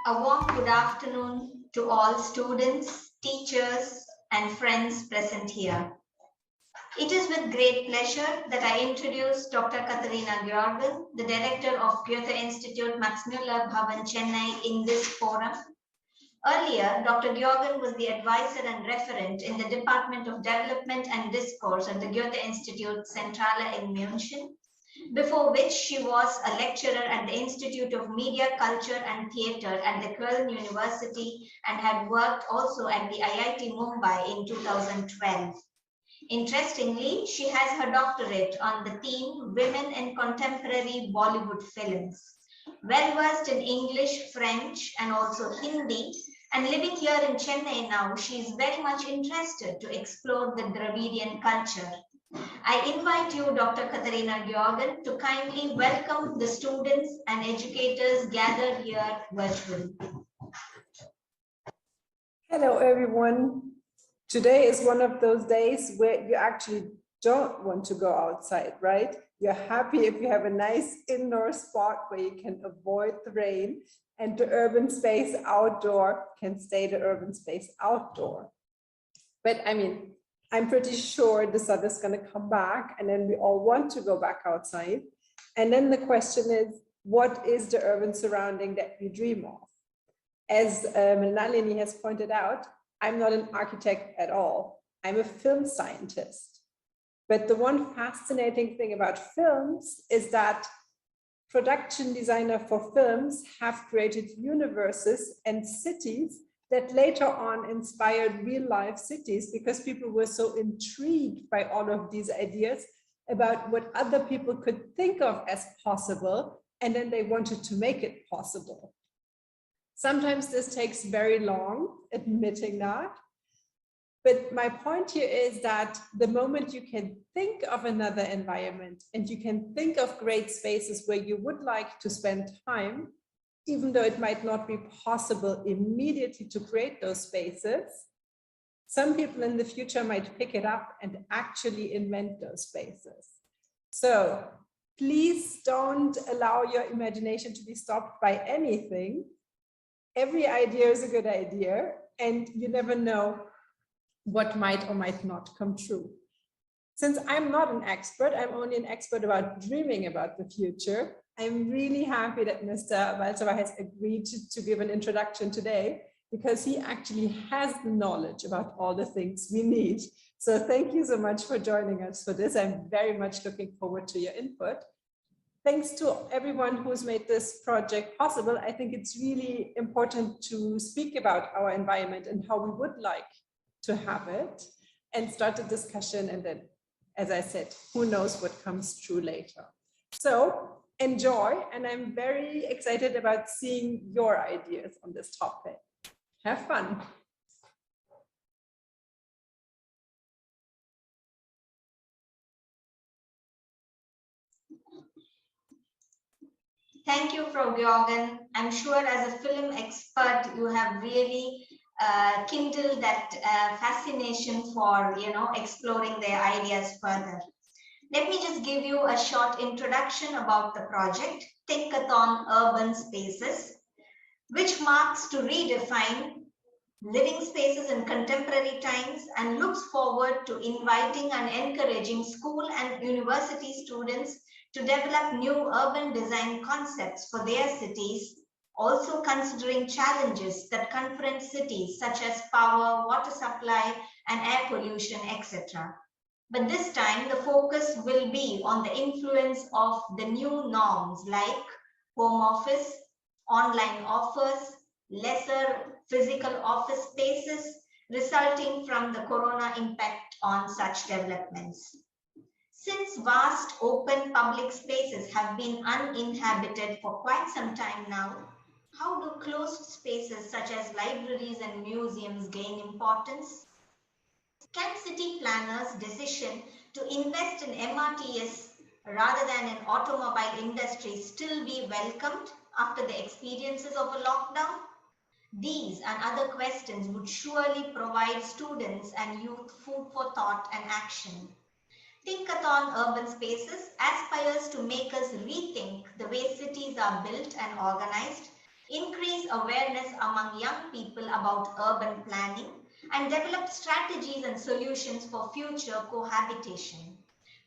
A warm good afternoon to all students, teachers, and friends present here. It is with great pleasure that I introduce Dr. Katharina Georgen, the director of Goethe Institute, Max Müller Bhavan, Chennai, in this forum. Earlier, Dr. Georgen was the advisor and referent in the Department of Development and Discourse at the Goethe Institute Zentrale in München, before which she was a lecturer at the Institute of Media, Culture and Theatre at the Köln University and had worked also at the IIT Mumbai in 2012. Interestingly, she has her doctorate on the theme Women in Contemporary Bollywood Films. Well versed in English, French, and also Hindi, and living here in Chennai now, she is very much interested to explore the Dravidian culture. I invite you, Dr. Katharina Georgen, to kindly welcome the students and educators gathered here virtually. Hello, everyone. Today is one of those days where you actually don't want to go outside, right? You're happy if you have a nice indoor spot where you can avoid the rain, and the urban space outdoor can stay the urban space outdoor. But I mean, I'm pretty sure the sun is going to come back and then we all want to go back outside. And then the question is, what is the urban surrounding that we dream of? As Nalini has pointed out, I'm not an architect at all. I'm a film scientist. But the one fascinating thing about films is that production designers for films have created universes and cities that later on inspired real life cities because people were so intrigued by all of these ideas about what other people could think of as possible, and then they wanted to make it possible. Sometimes this takes very long, admitting that. But my point here is that the moment you can think of another environment and you can think of great spaces where you would like to spend time, even though it might not be possible immediately to create those spaces, some people in the future might pick it up and actually invent those spaces. So please don't allow your imagination to be stopped by anything. Every idea is a good idea, and you never know what might or might not come true. Since I'm not an expert, I'm only an expert about dreaming about the future. I'm really happy that Mr. Balsavar has agreed to give an introduction today, because he actually has the knowledge about all the things we need. So thank you so much for joining us for this. I'm very much looking forward to your input. Thanks to everyone who's made this project possible. I think it's really important to speak about our environment and how we would like to have it and start a discussion. And then, as I said, who knows what comes true later. So enjoy, and I'm very excited about seeing your ideas on this topic. Have fun. Thank you, Frau Georgen. I'm sure as a film expert, you have really kindled that fascination for, exploring their ideas further. Let me just give you a short introduction about the project, Thinkathon Urban Spaces, which marks to redefine living spaces in contemporary times and looks forward to inviting and encouraging school and university students to develop new urban design concepts for their cities, also considering challenges that confront cities such as power, water supply, and air pollution, etc. But this time, the focus will be on the influence of the new norms like home office, online offers, lesser physical office spaces, resulting from the corona impact on such developments. Since vast open public spaces have been uninhabited for quite some time now, how do closed spaces such as libraries and museums gain importance? Can city planners' decision to invest in MRTS rather than in automobile industry still be welcomed after the experiences of a lockdown? These and other questions would surely provide students and youth food for thought and action. Thinkathon Urban Spaces aspires to make us rethink the way cities are built and organized increase awareness among young people about urban planning, and develop strategies and solutions for future cohabitation.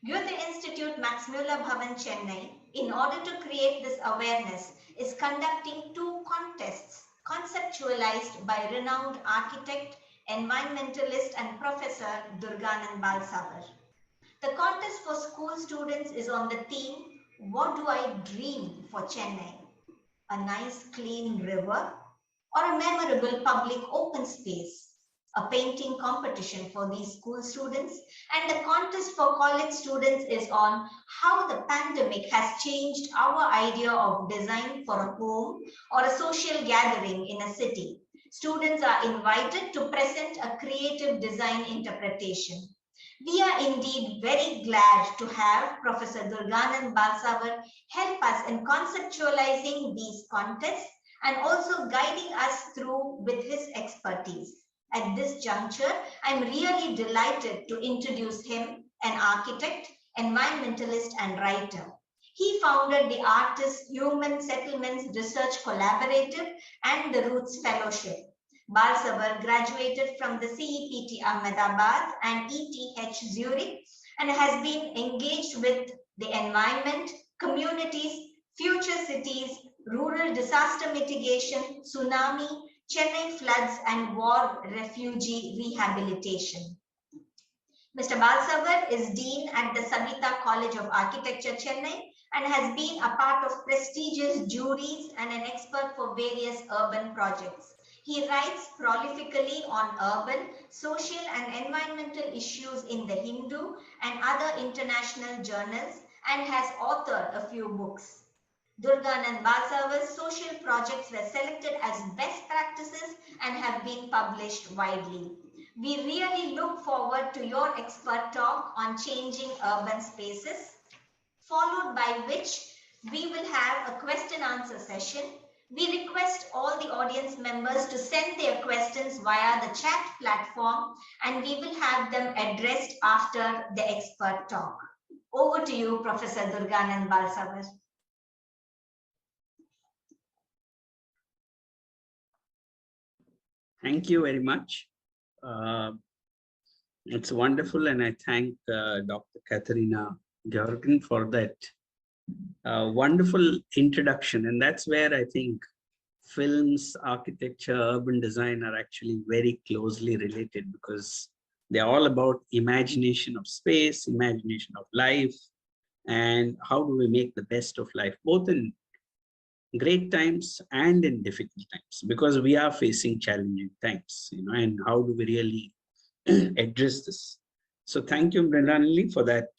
Goethe Institute Max Muller Bhavan Chennai, in order to create this awareness, is conducting two contests conceptualized by renowned architect, environmentalist and professor Durganand Balsavar. The contest for school students is on the theme, What do I dream for Chennai? A nice clean river or a memorable public open space? A painting competition for these school students, and the contest for college students is on how the pandemic has changed our idea of design for a home or a social gathering in a city. Students are invited to present a creative design interpretation. We are indeed very glad to have Professor Durganand Balsavar help us in conceptualizing these contests and also guiding us through with his expertise. At this juncture, I'm really delighted to introduce him, an architect, environmentalist, and writer. He founded the Artist Human Settlements Research Collaborative and the Roots Fellowship. Balsavar graduated from the CEPT Ahmedabad and ETH Zurich and has been engaged with the environment, communities, future cities, rural disaster mitigation, tsunami, Chennai floods, and war refugee rehabilitation. Mr. Balsavar is Dean at the Sabita College of Architecture, Chennai, and has been a part of prestigious juries and an expert for various urban projects. He writes prolifically on urban, social, and environmental issues in the Hindu and other international journals and has authored a few books. Durganand Balsavar's social projects were selected as best practices and have been published widely. We really look forward to your expert talk on changing urban spaces, followed by which we will have a question answer session. We request all the audience members to send their questions via the chat platform and we will have them addressed after the expert talk. Over to you, Professor Durganand Balsavar. Thank you very much. It's wonderful, and I thank Dr. Katharina Georgen for that wonderful introduction. And that's where I think films, architecture, urban design are actually very closely related, because they're all about imagination of space, imagination of life, and how do we make the best of life, both in great times and in difficult times, because we are facing challenging times, and how do we really address this? So thank you, Mrinalini, for that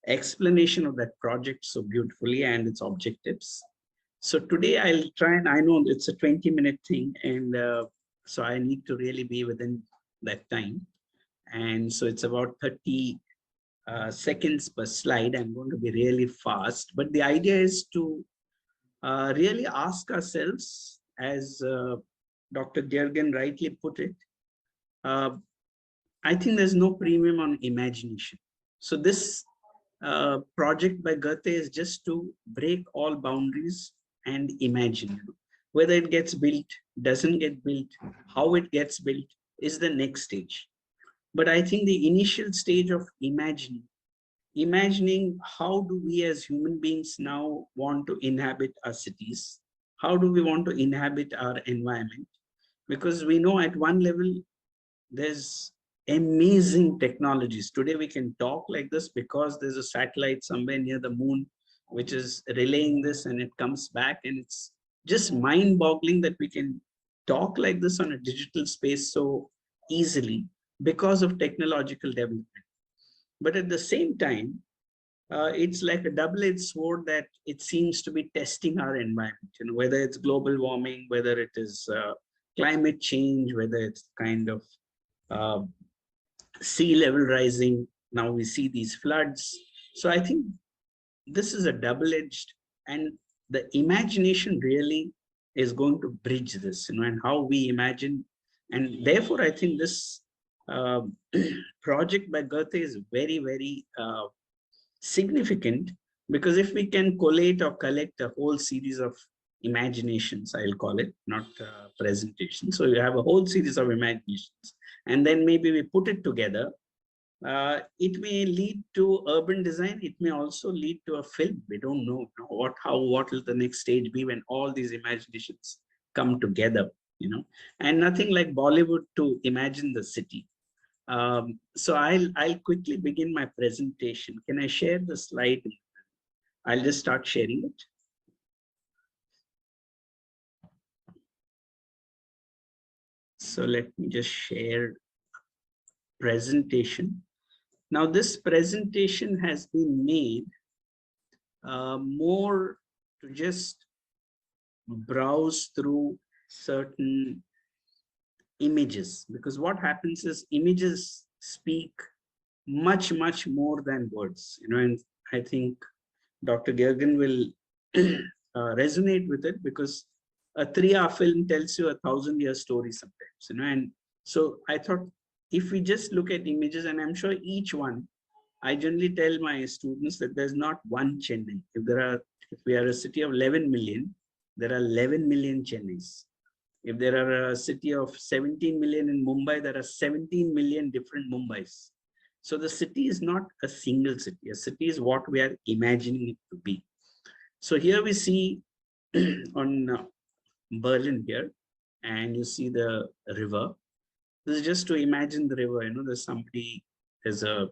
explanation of that project so beautifully and its objectives. So today I'll try, and I know it's a 20-minute thing, and so I need to really be within that time. And so it's about 30 seconds per slide. I'm going to be really fast, but the idea is to really ask ourselves, as Dr. Jergen rightly put it, I think there's no premium on imagination. So this project by Goethe is just to break all boundaries and imagine. Whether it gets built, doesn't get built, how it gets built is the next stage. But I think the initial stage of imagining how do we as human beings now want to inhabit our cities? How do we want to inhabit our environment? Because we know at one level, there's amazing technologies. Today we can talk like this because there's a satellite somewhere near the moon, which is relaying this, and it comes back, and it's just mind-boggling that we can talk like this on a digital space so easily because of technological development. But at the same time, it's like a double-edged sword that it seems to be testing our environment, whether it's global warming, whether it is climate change, whether it's kind of sea level rising. Now we see these floods. So I think this is a double-edged, and the imagination really is going to bridge this, and how we imagine. And therefore, I think this project by Goethe is very, very significant, because if we can collate or collect a whole series of imaginations, I'll call it, not presentation. So you have a whole series of imaginations, and then maybe we put it together. It may lead to urban design. It may also lead to a film. We don't know what will the next stage be when all these imaginations come together, and nothing like Bollywood to imagine the city. So I'll quickly begin my presentation. Can I share the slide? I'll just start sharing it. So let me just share presentation. Now this presentation has been made more to just browse through certain images, because what happens is images speak much more than words, and I think Dr. Gergen will resonate with it, because a 3-hour film tells you a 1,000-year story sometimes, and so I thought if we just look at images, and I'm sure each one, I generally tell my students that there's not one Chennai. If we are a city of 11 million, there are 11 million Chennais. If there are a city of 17 million in Mumbai, there are 17 million different Mumbais. So the city is not a single city. A city is what we are imagining it to be. So here we see on Berlin here, and you see the river. This is just to imagine the river. There's a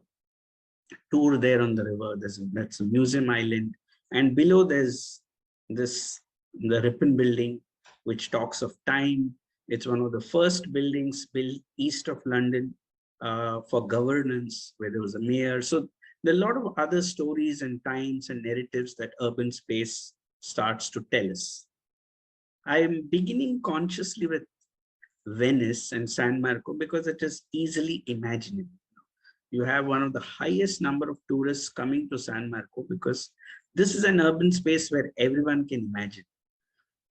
tour there on the river. That's a museum island, and below there's the Ripon building, which talks of time. It's one of the first buildings built east of London for governance, where there was a mayor. So there are a lot of other stories and times and narratives that urban space starts to tell us. I am beginning consciously with Venice and San Marco because it is easily imaginable. You have one of the highest number of tourists coming to San Marco because this is an urban space where everyone can imagine.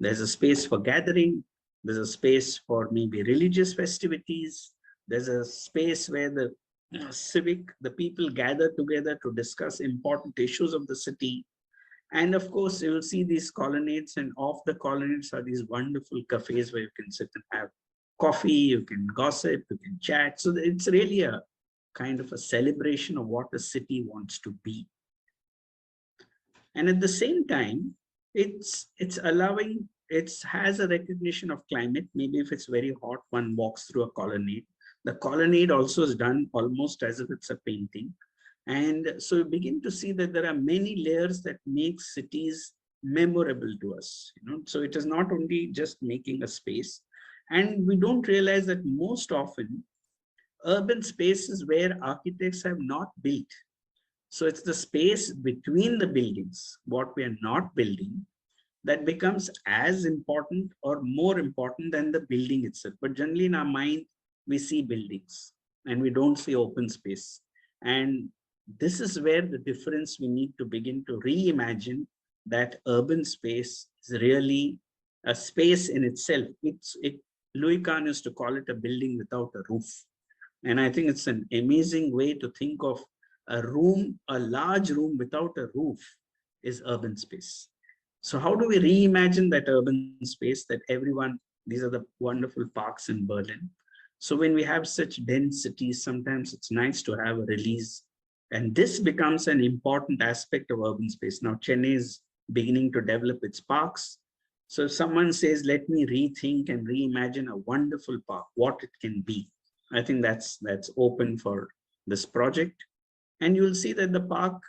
There's a space for gathering. There's a space for maybe religious festivities. There's a space where the people gather together to discuss important issues of the city. And of course, you will see these colonnades, and off the colonnades are these wonderful cafes where you can sit and have coffee, you can gossip, you can chat. So it's really a kind of a celebration of what a city wants to be. And at the same time, it has a recognition of climate. Maybe if it's very hot, one walks through a colonnade. The colonnade also is done almost as if it's a painting. And so you begin to see that there are many layers that make cities memorable to us. So it is not only just making a space. And we don't realize that most often urban spaces where architects have not built. So it's the space between the buildings, what we are not building, that becomes as important or more important than the building itself. But generally in our mind, we see buildings and we don't see open space. And this is where the difference we need to begin to reimagine that urban space is really a space in itself. Louis Kahn used to call it a building without a roof. And I think it's an amazing way to think of a large room without a roof is urban space. So how do we reimagine that urban space that these are the wonderful parks in Berlin. So when we have such dense cities, sometimes it's nice to have a release. And this becomes an important aspect of urban space. Now, Chennai is beginning to develop its parks. So if someone says, let me rethink and reimagine a wonderful park, what it can be. I think that's open for this project. And you'll see that the park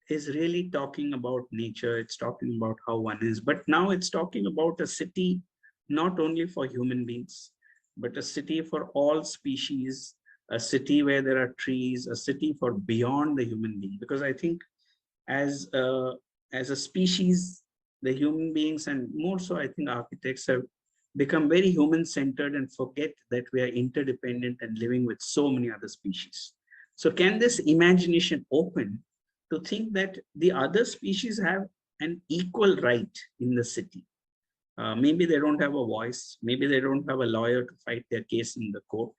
is really talking about nature. It's talking about how one is, but now it's talking about a city, not only for human beings, but a city for all species, a city where there are trees, a city for beyond the human being. Because I think as a species, the human beings, and more so, I think architects have become very human-centered and forget that we are interdependent and living with so many other species. So can this imagination open to think that the other species have an equal right in the city? Maybe they don't have a voice, maybe they don't have a lawyer to fight their case in the court,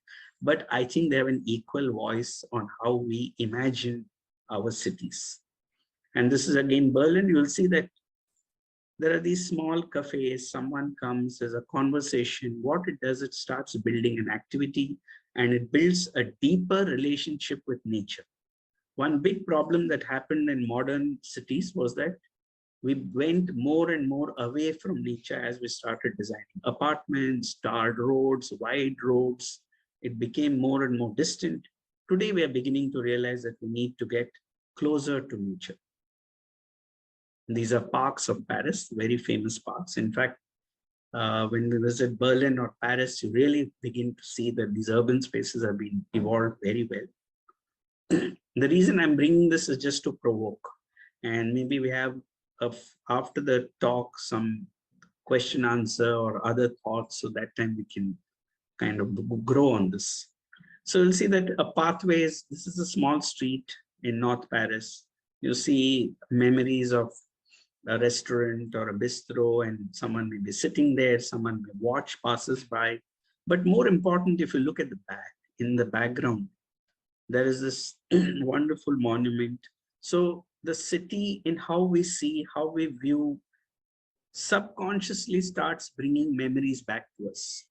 but I think they have an equal voice on how we imagine our cities. And this is again Berlin. You'll see that there are these small cafes, someone comes, there's a conversation. What it does, it starts building an activity and it builds a deeper relationship with nature. One big problem that happened in modern cities was that we went more and more away from nature as we started designing apartments, tarred roads, wide roads. It became more and more distant. Today, we are beginning to realize that we need to get closer to nature. These are parks of Paris, very famous parks. In fact, when we visit Berlin or Paris, you really begin to see that these urban spaces have been evolved very well. The reason I'm bringing this is just to provoke. And maybe we have, after the talk, some question answer or other thoughts, so that time we can kind of grow on this. So you'll see that a pathways, this is a small street in North Paris. You see memories of a restaurant or a bistro, and someone may be sitting there, someone may watch passers by. But more important, if you look at the back, in the background, there is this wonderful monument. So the city, in how we see, how we view, subconsciously starts bringing memories back to us.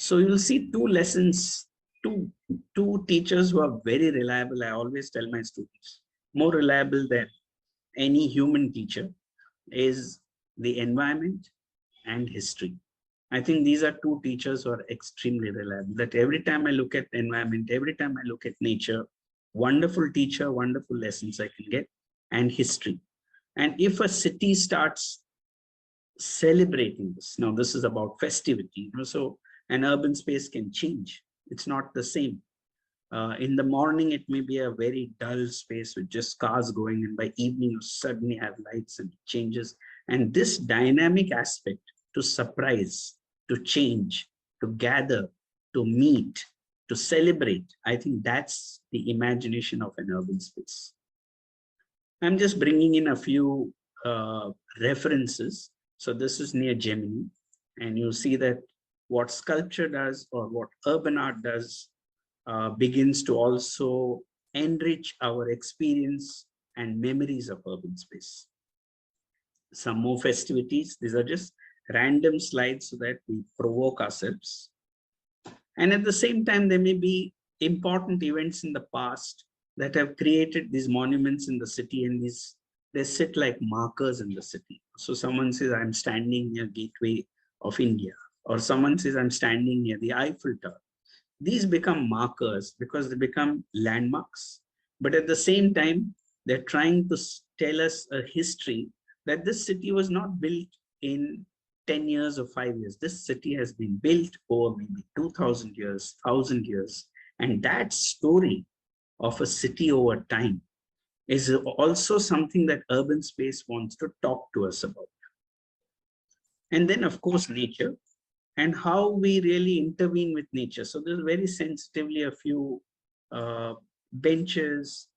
So you'll see two lessons, two teachers who are very reliable. I always tell my students, more reliable than any human teacher is the environment and history. I think these are two teachers who are extremely reliable, that every time I look at the environment, every time I look at nature, wonderful teacher, wonderful lessons I can get, and history. And if a city starts celebrating this, now this is about festivity, so an urban space can change. It's not the same. In the morning, it may be a very dull space with just cars going, and by evening, you suddenly have lights and it changes. And this dynamic aspect, to surprise, to change, to gather, to meet, to celebrate, I think that's the imagination of an urban space. I'm just bringing in a few references. So this is near Gemini, and you'll see that what sculpture does or what urban art does begins to also enrich our experience and memories of urban space. Some more festivities. These are just random slides so that we provoke ourselves. And at the same time, there may be important events in the past that have created these monuments in the city, and they sit like markers in the city. So someone says, I'm standing near Gateway of India, or someone says, I'm standing near the Eiffel Tower. These become markers because they become landmarks. But at the same time, they're trying to tell us a history that this city was not built in 10 years or 5 years. This city has been built over maybe 2,000 years, 1,000 years. And that story of a city over time is also something that urban space wants to talk to us about. And then, of course, nature and how we really intervene with nature. So there's very sensitively a few benches,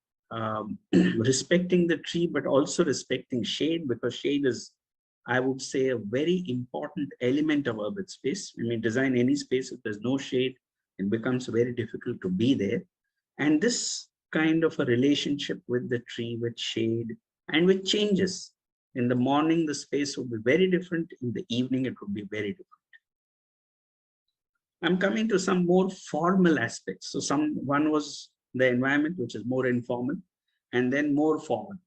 respecting the tree, but also respecting shade, because shade is, I would say, a very important element of urban space. When we design any space, if there's no shade, it becomes very difficult to be there. And this kind of a relationship with the tree, with shade, and with changes. In the morning, the space would be very different. In the evening, it would be very different. I'm coming to some more formal aspects. So one was the environment, which is more informal, and then more formal.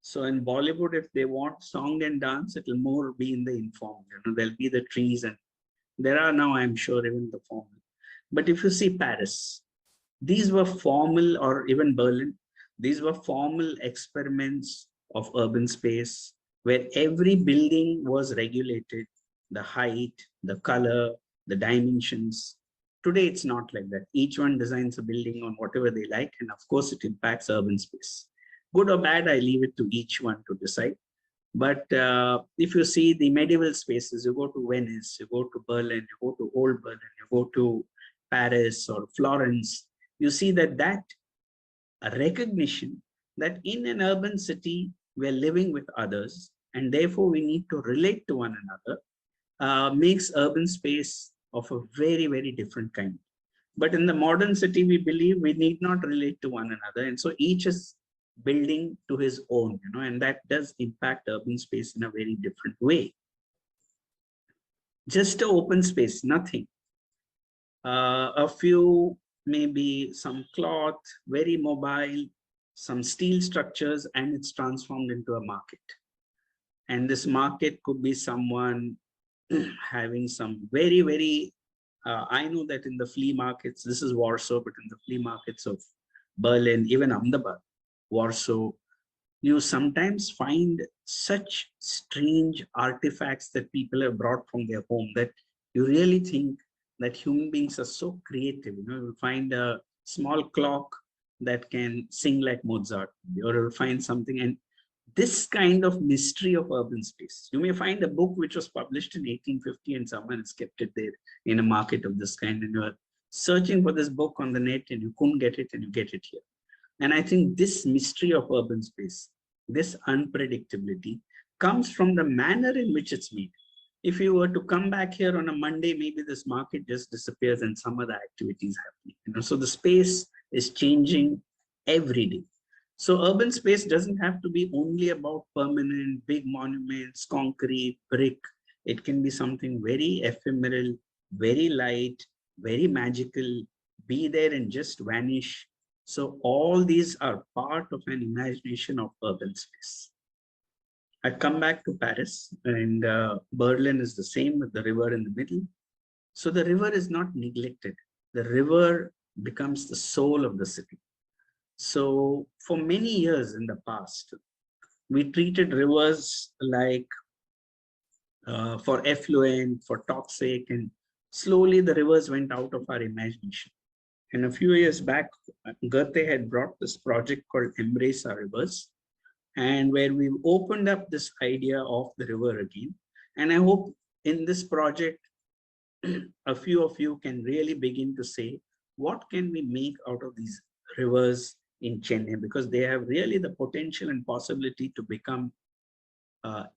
So in Bollywood, if they want song and dance, it will more be in the informal. There'll be the trees, and there are now, I'm sure, even the formal. But if you see Paris, these were formal, or even Berlin, these were formal experiments of urban space where every building was regulated, the height, the color, the dimensions. Today, it's not like that. Each one designs a building on whatever they like, and of course, it impacts urban space. Good or bad, I leave it to each one to decide. But if you see the medieval spaces, you go to Venice, you go to Berlin, you go to Old Berlin, you go to Paris or Florence, you see that a recognition that in an urban city, we're living with others, and therefore we need to relate to one another, makes urban space of a very, very different kind. But in the modern city, we believe we need not relate to one another. And so each is building to his own, and that does impact urban space in a very different way. just an open space, nothing. A few, maybe some cloth, very mobile, some steel structures, and it's transformed into a market. And this market could be someone having some very, I know that in the flea markets, this is Warsaw, but in the flea markets of Berlin, even Ahmedabad, Warsaw, you sometimes find such strange artifacts that people have brought from their home that you really think that human beings are so creative. You know, you'll find a small clock that can sing like Mozart, or you'll find something. And this kind of mystery of urban space, you may find a book which was published in 1850 and someone has kept it there in a market of this kind, and you're searching for this book on the net and you couldn't get it, and you get it here. And I think this mystery of urban space, this unpredictability, comes from the manner in which it's made. If you were to come back here on a Monday, maybe this market just disappears and some other activities happening. You know, so the space is changing every day. So urban space doesn't have to be only about permanent, big monuments, concrete, brick. It can be something very ephemeral, very light, very magical, be there and just vanish. So all these are part of an imagination of urban space. I come back to Paris, and Berlin is the same with the river in the middle. So the river is not neglected. The river becomes the soul of the city. So for many years in the past, we treated rivers like for effluent, for toxic, and slowly the rivers went out of our imagination. And a few years back, Goethe had brought this project called Embrace Our Rivers, and where we opened up this idea of the river again. And I hope in this project, a few of you can really begin to say, what can we make out of these rivers in Chennai? Because they have really the potential and possibility to become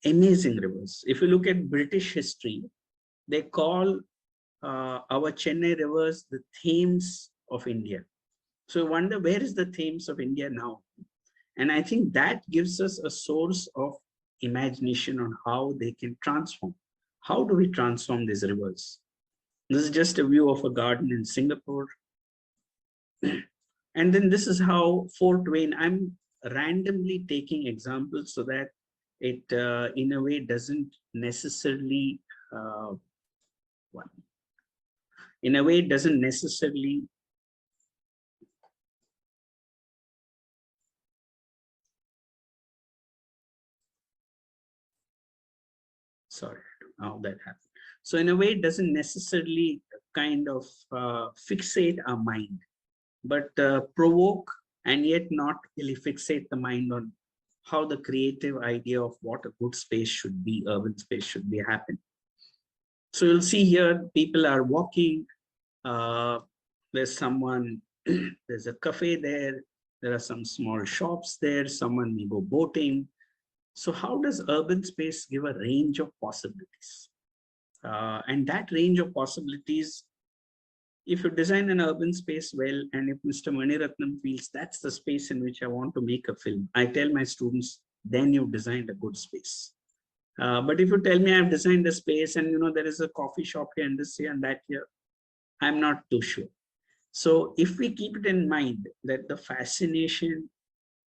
amazing rivers. If you look at British history, they call our Chennai rivers the Thames of India. So I wonder, where is the Thames of India now? And I think that gives us a source of imagination on how they can transform. How do we transform these rivers? This is just a view of a garden in Singapore. And then this is how Fort Wayne, I'm randomly taking examples so that it in a way doesn't necessarily, sorry, how that happened. So in a way, it doesn't necessarily kind of fixate our mind, but provoke and yet not really fixate the mind on how the creative idea of what a good space should be, urban space should be, happen. So you'll see here, people are walking, there's someone, there's a cafe there, there are some small shops there, someone may go boating. So how does urban space give a range of possibilities? And that range of possibilities, if you design an urban space well, and if Mr. Maniratnam feels that's the space in which I want to make a film, I tell my students, then you've designed a good space. But if you tell me I've designed a space and there is a coffee shop here and this here and that here, I'm not too sure. So if we keep it in mind that the fascination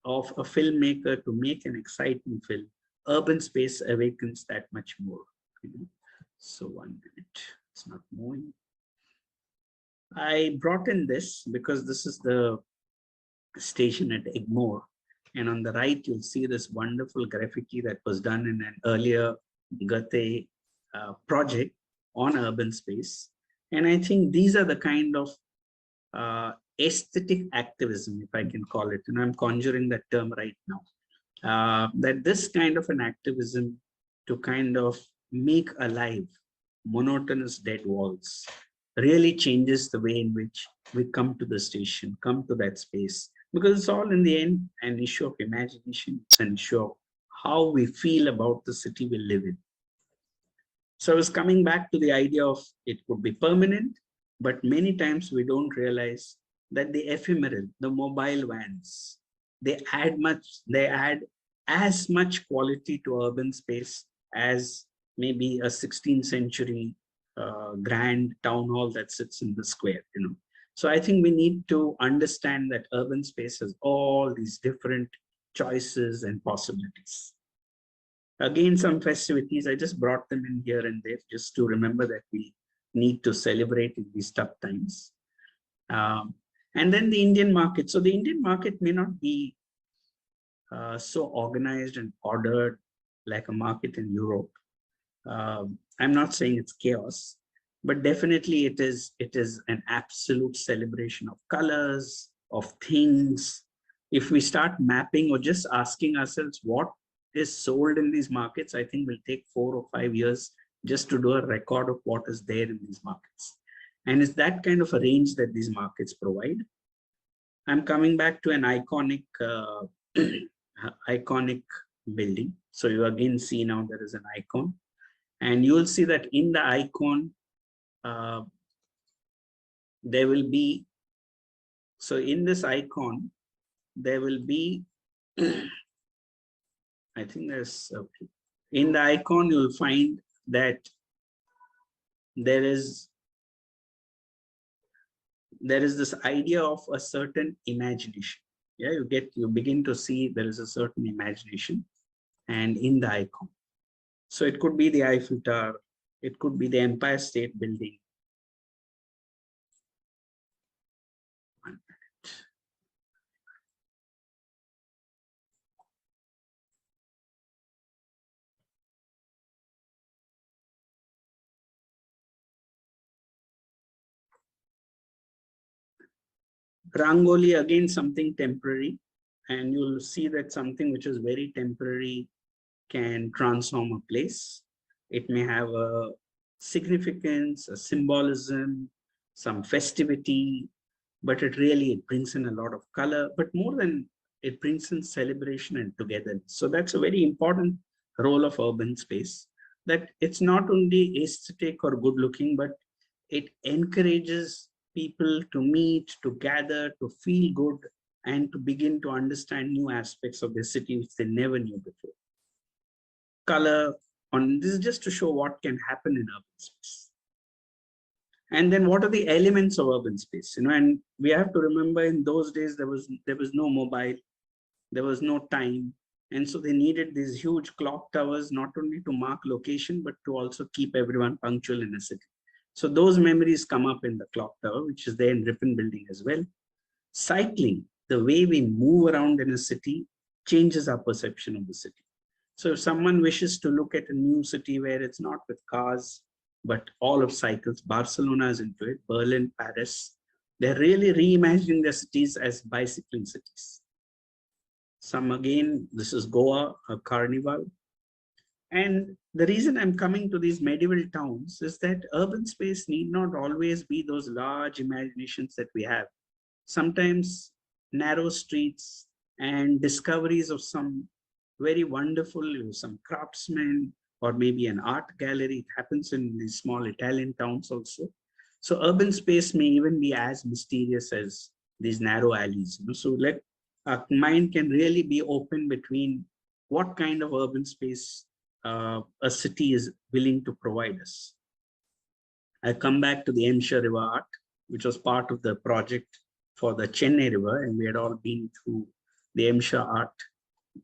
of a filmmaker to make an exciting film, urban space awakens that much more. So 1 minute, it's not moving. I brought in this because this is the station at Egmore. And on the right, you'll see this wonderful graffiti that was done in an earlier Goethe project on urban space. And I think these are the kind of aesthetic activism, if I can call it, and I'm conjuring that term right now, that this kind of an activism to kind of make alive monotonous dead walls really changes the way in which we come to the station, come to that space, because it's all in the end an issue of imagination, it's an issue of how we feel about the city we live in. So I was coming back to the idea of it could be permanent, but many times we don't realize that the ephemeral, the mobile vans, they add as much quality to urban space as maybe a 16th century grand town hall that sits in the square, So I think we need to understand that urban space has all these different choices and possibilities. Again, some festivities, I just brought them in here and there just to remember that we need to celebrate in these tough times. And then the Indian market. So the Indian market may not be so organized and ordered like a market in Europe. I'm not saying it's chaos, but definitely it is an absolute celebration of colors, of things. If we start mapping or just asking ourselves what is sold in these markets, I think will take 4 or 5 years just to do a record of what is there in these markets. And it's that kind of a range that these markets provide. I'm coming back to an iconic iconic building. So you again see now there is an icon. And you'll see that in the icon, there will be, so in this icon, there will be, I think there's, okay. In the icon, you'll find that there is this idea of a certain imagination. Yeah, you begin to see there is a certain imagination and in the icon. So it could be the Eiffel Tower, it could be the Empire State Building. Rangoli, again, something temporary, and you'll see that something which is very temporary can transform a place. It may have a significance, a symbolism, some festivity, but it brings in a lot of color, but more than it brings in celebration and togetherness. So that's a very important role of urban space, that it's not only aesthetic or good looking, but it encourages people to meet, to gather, to feel good, and to begin to understand new aspects of the city which they never knew before. Color on this is just to show what can happen in urban space. And then what are the elements of urban space? And we have to remember in those days there was no mobile, there was no time. And so they needed these huge clock towers, not only to mark location, but to also keep everyone punctual in a city. So those memories come up in the clock tower, which is there in Ripon building as well. Cycling, the way we move around in a city changes our perception of the city. So if someone wishes to look at a new city where it's not with cars, but all of cycles, Barcelona is into it, Berlin, Paris, they're really reimagining their cities as bicycling cities. Some again, this is Goa, a carnival. And the reason I'm coming to these medieval towns is that urban space need not always be those large imaginations that we have. Sometimes narrow streets and discoveries of some very wonderful, some craftsmen, or maybe an art gallery. It happens in these small Italian towns also. So urban space may even be as mysterious as these narrow alleys. So our mind can really be open between what kind of urban space a city is willing to provide us. I come back to the Emscher River art, which was part of the project for the Chennai River, and we had all been through the Emscher art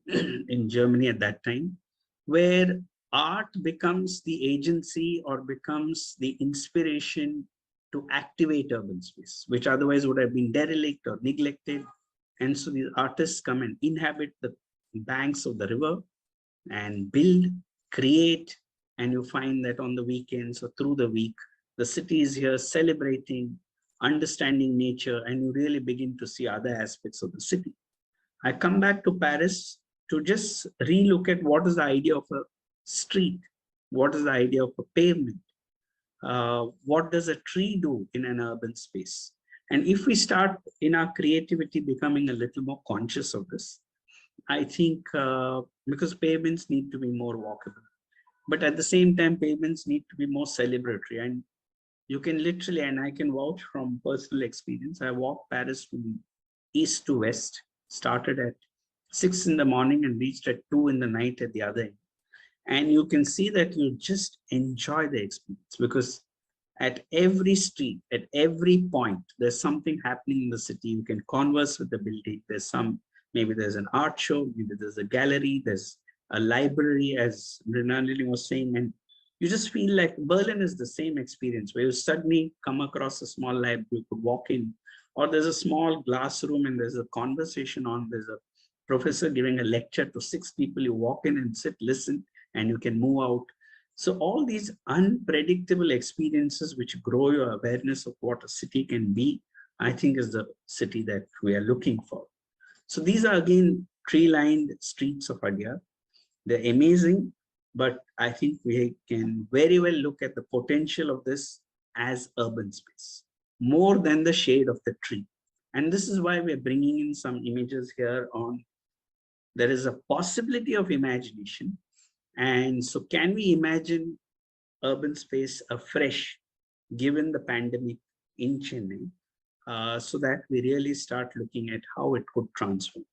in Germany at that time, where art becomes the agency or becomes the inspiration to activate urban space, which otherwise would have been derelict or neglected. And so the artists come and inhabit the banks of the river and build, create, and you find that on the weekends or through the week, the city is here celebrating, understanding nature, and you really begin to see other aspects of the city. I come back to Paris to just relook at what is the idea of a street, what is the idea of a pavement, what does a tree do in an urban space. And if we start in our creativity becoming a little more conscious of this, I think because pavements need to be more walkable, but at the same time, pavements need to be more celebratory. And you can literally, and I can vouch from personal experience, I walked Paris from east to west, started at 6 in the morning and reached at 2 in the night at the other end. And you can see that you just enjoy the experience, because At every street, at every point, there's something happening in the city. You can converse with the building. Maybe there's an art show, maybe there's a gallery, there's a library, as Mrinalini was saying, and you just feel like Berlin is the same experience where you suddenly come across a small library, you could walk in, or there's a small glass room and there's a conversation on, there's a professor giving a lecture to 6 people, you walk in and sit, listen, and you can move out. So all these unpredictable experiences which grow your awareness of what a city can be, I think is the city that we are looking for. So these are again tree-lined streets of Adyar. They're amazing, but I think we can very well look at the potential of this as urban space, more than the shade of the tree. And this is why we're bringing in some images here on, there is a possibility of imagination. And so can we imagine urban space afresh, given the pandemic in Chennai, so that we really start looking at how it could transform.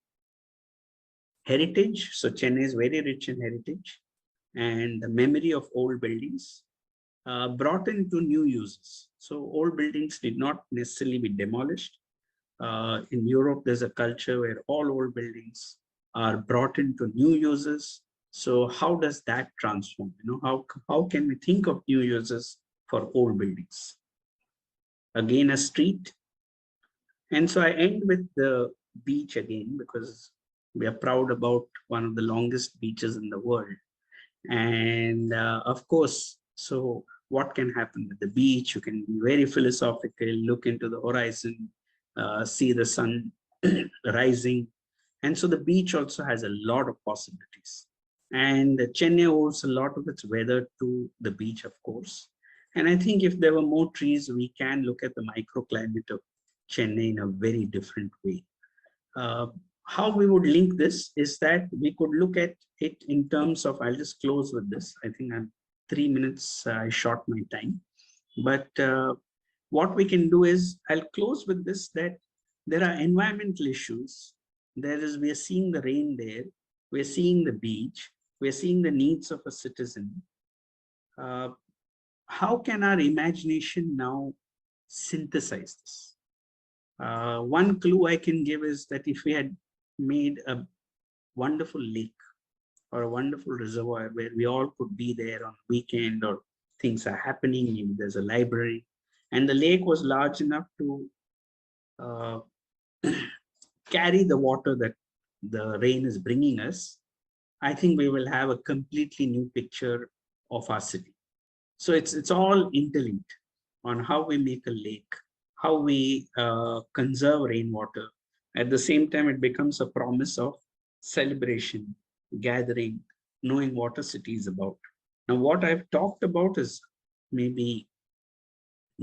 Heritage, so Chennai is very rich in heritage, and the memory of old buildings brought into new uses. So old buildings did not necessarily be demolished. In Europe, there's a culture where all old buildings are brought into new uses. So how does that transform? How can we think of new uses for old buildings? Again, a street. And so I end with the beach again, because we are proud about one of the longest beaches in the world. And of course, so what can happen with the beach? You can be very philosophical, look into the horizon, see the sun rising. And so the beach also has a lot of possibilities. And Chennai owes a lot of its weather to the beach, of course. And I think if there were more trees, we can look at the microclimate of Chennai in a very different way. How we would link this is that we could look at it in terms of, I'll just close with this. I think I'm 3 minutes, I short my time. But what we can do is, I'll close with this, that there are environmental issues. We are seeing the rain there, we're seeing the beach, we're seeing the needs of a citizen. How can our imagination now synthesize this? One clue I can give is that if we had made a wonderful lake or a wonderful reservoir where we all could be there on weekend, or things are happening, maybe there's a library, and the lake was large enough to carry the water that the rain is bringing us, I think we will have a completely new picture of our city. So it's all interlinked on how we make a lake, how we conserve rainwater. At the same time, it becomes a promise of celebration, gathering, knowing what a city is about. Now, what I've talked about is maybe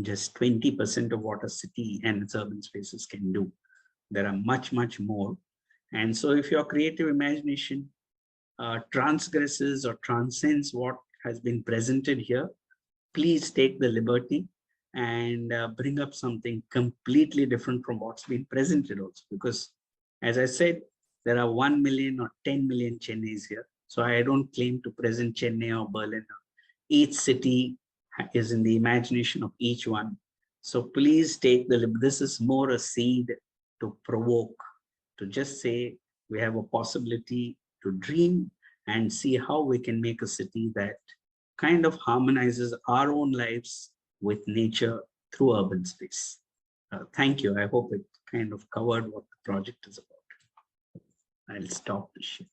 just 20% of what a city and its urban spaces can do. There are much, much more. And so if your creative imagination transgresses or transcends what has been presented here, please take the liberty and bring up something completely different from what's been presented also. Because as I said, there are 1 million or 10 million Chennais here. So I don't claim to present Chennai or Berlin. Each city is in the imagination of each one. So please take this is more a seed to provoke, to just say we have a possibility to dream and see how we can make a city that kind of harmonizes our own lives with nature through urban space. Thank you. I hope it kind of covered what the project is about. I'll stop the share.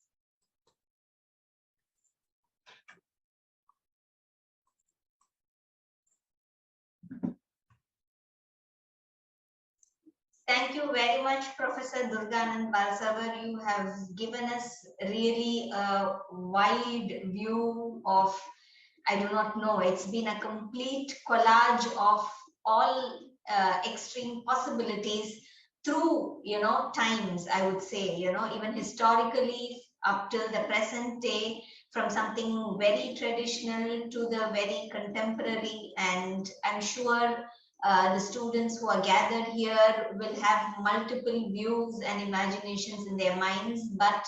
Thank you very much, Professor Durganand Balsavar. You have given us really a wide view of, I do not know, it's been a complete collage of all extreme possibilities through, times, I would say, even historically up till the present day, from something very traditional to the very contemporary. And I'm sure the students who are gathered here will have multiple views and imaginations in their minds, but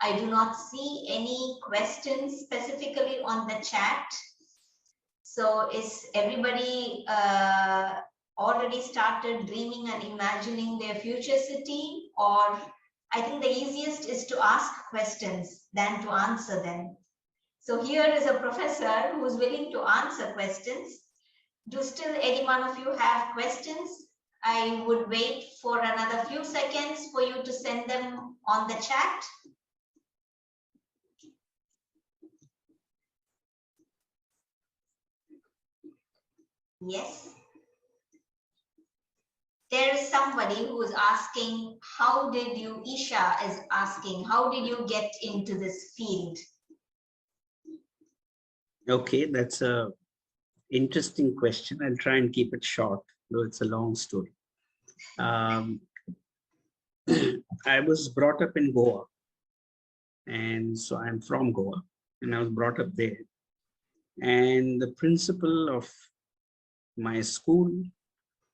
I do not see any questions specifically on the chat. So is everybody already started dreaming and imagining their future city? Or I think the easiest is to ask questions than to answer them. So here is a professor who is willing to answer questions. Do still any one of you have questions? I would wait for another few seconds for you to send them on the chat. Yes. There is somebody who is asking, how did you, Isha is asking, how did you get into this field? Okay, that's a interesting question. I'll try and keep it short, though it's a long story. I was brought up in Goa, and so I'm from Goa, and I was brought up there. And the principal of my school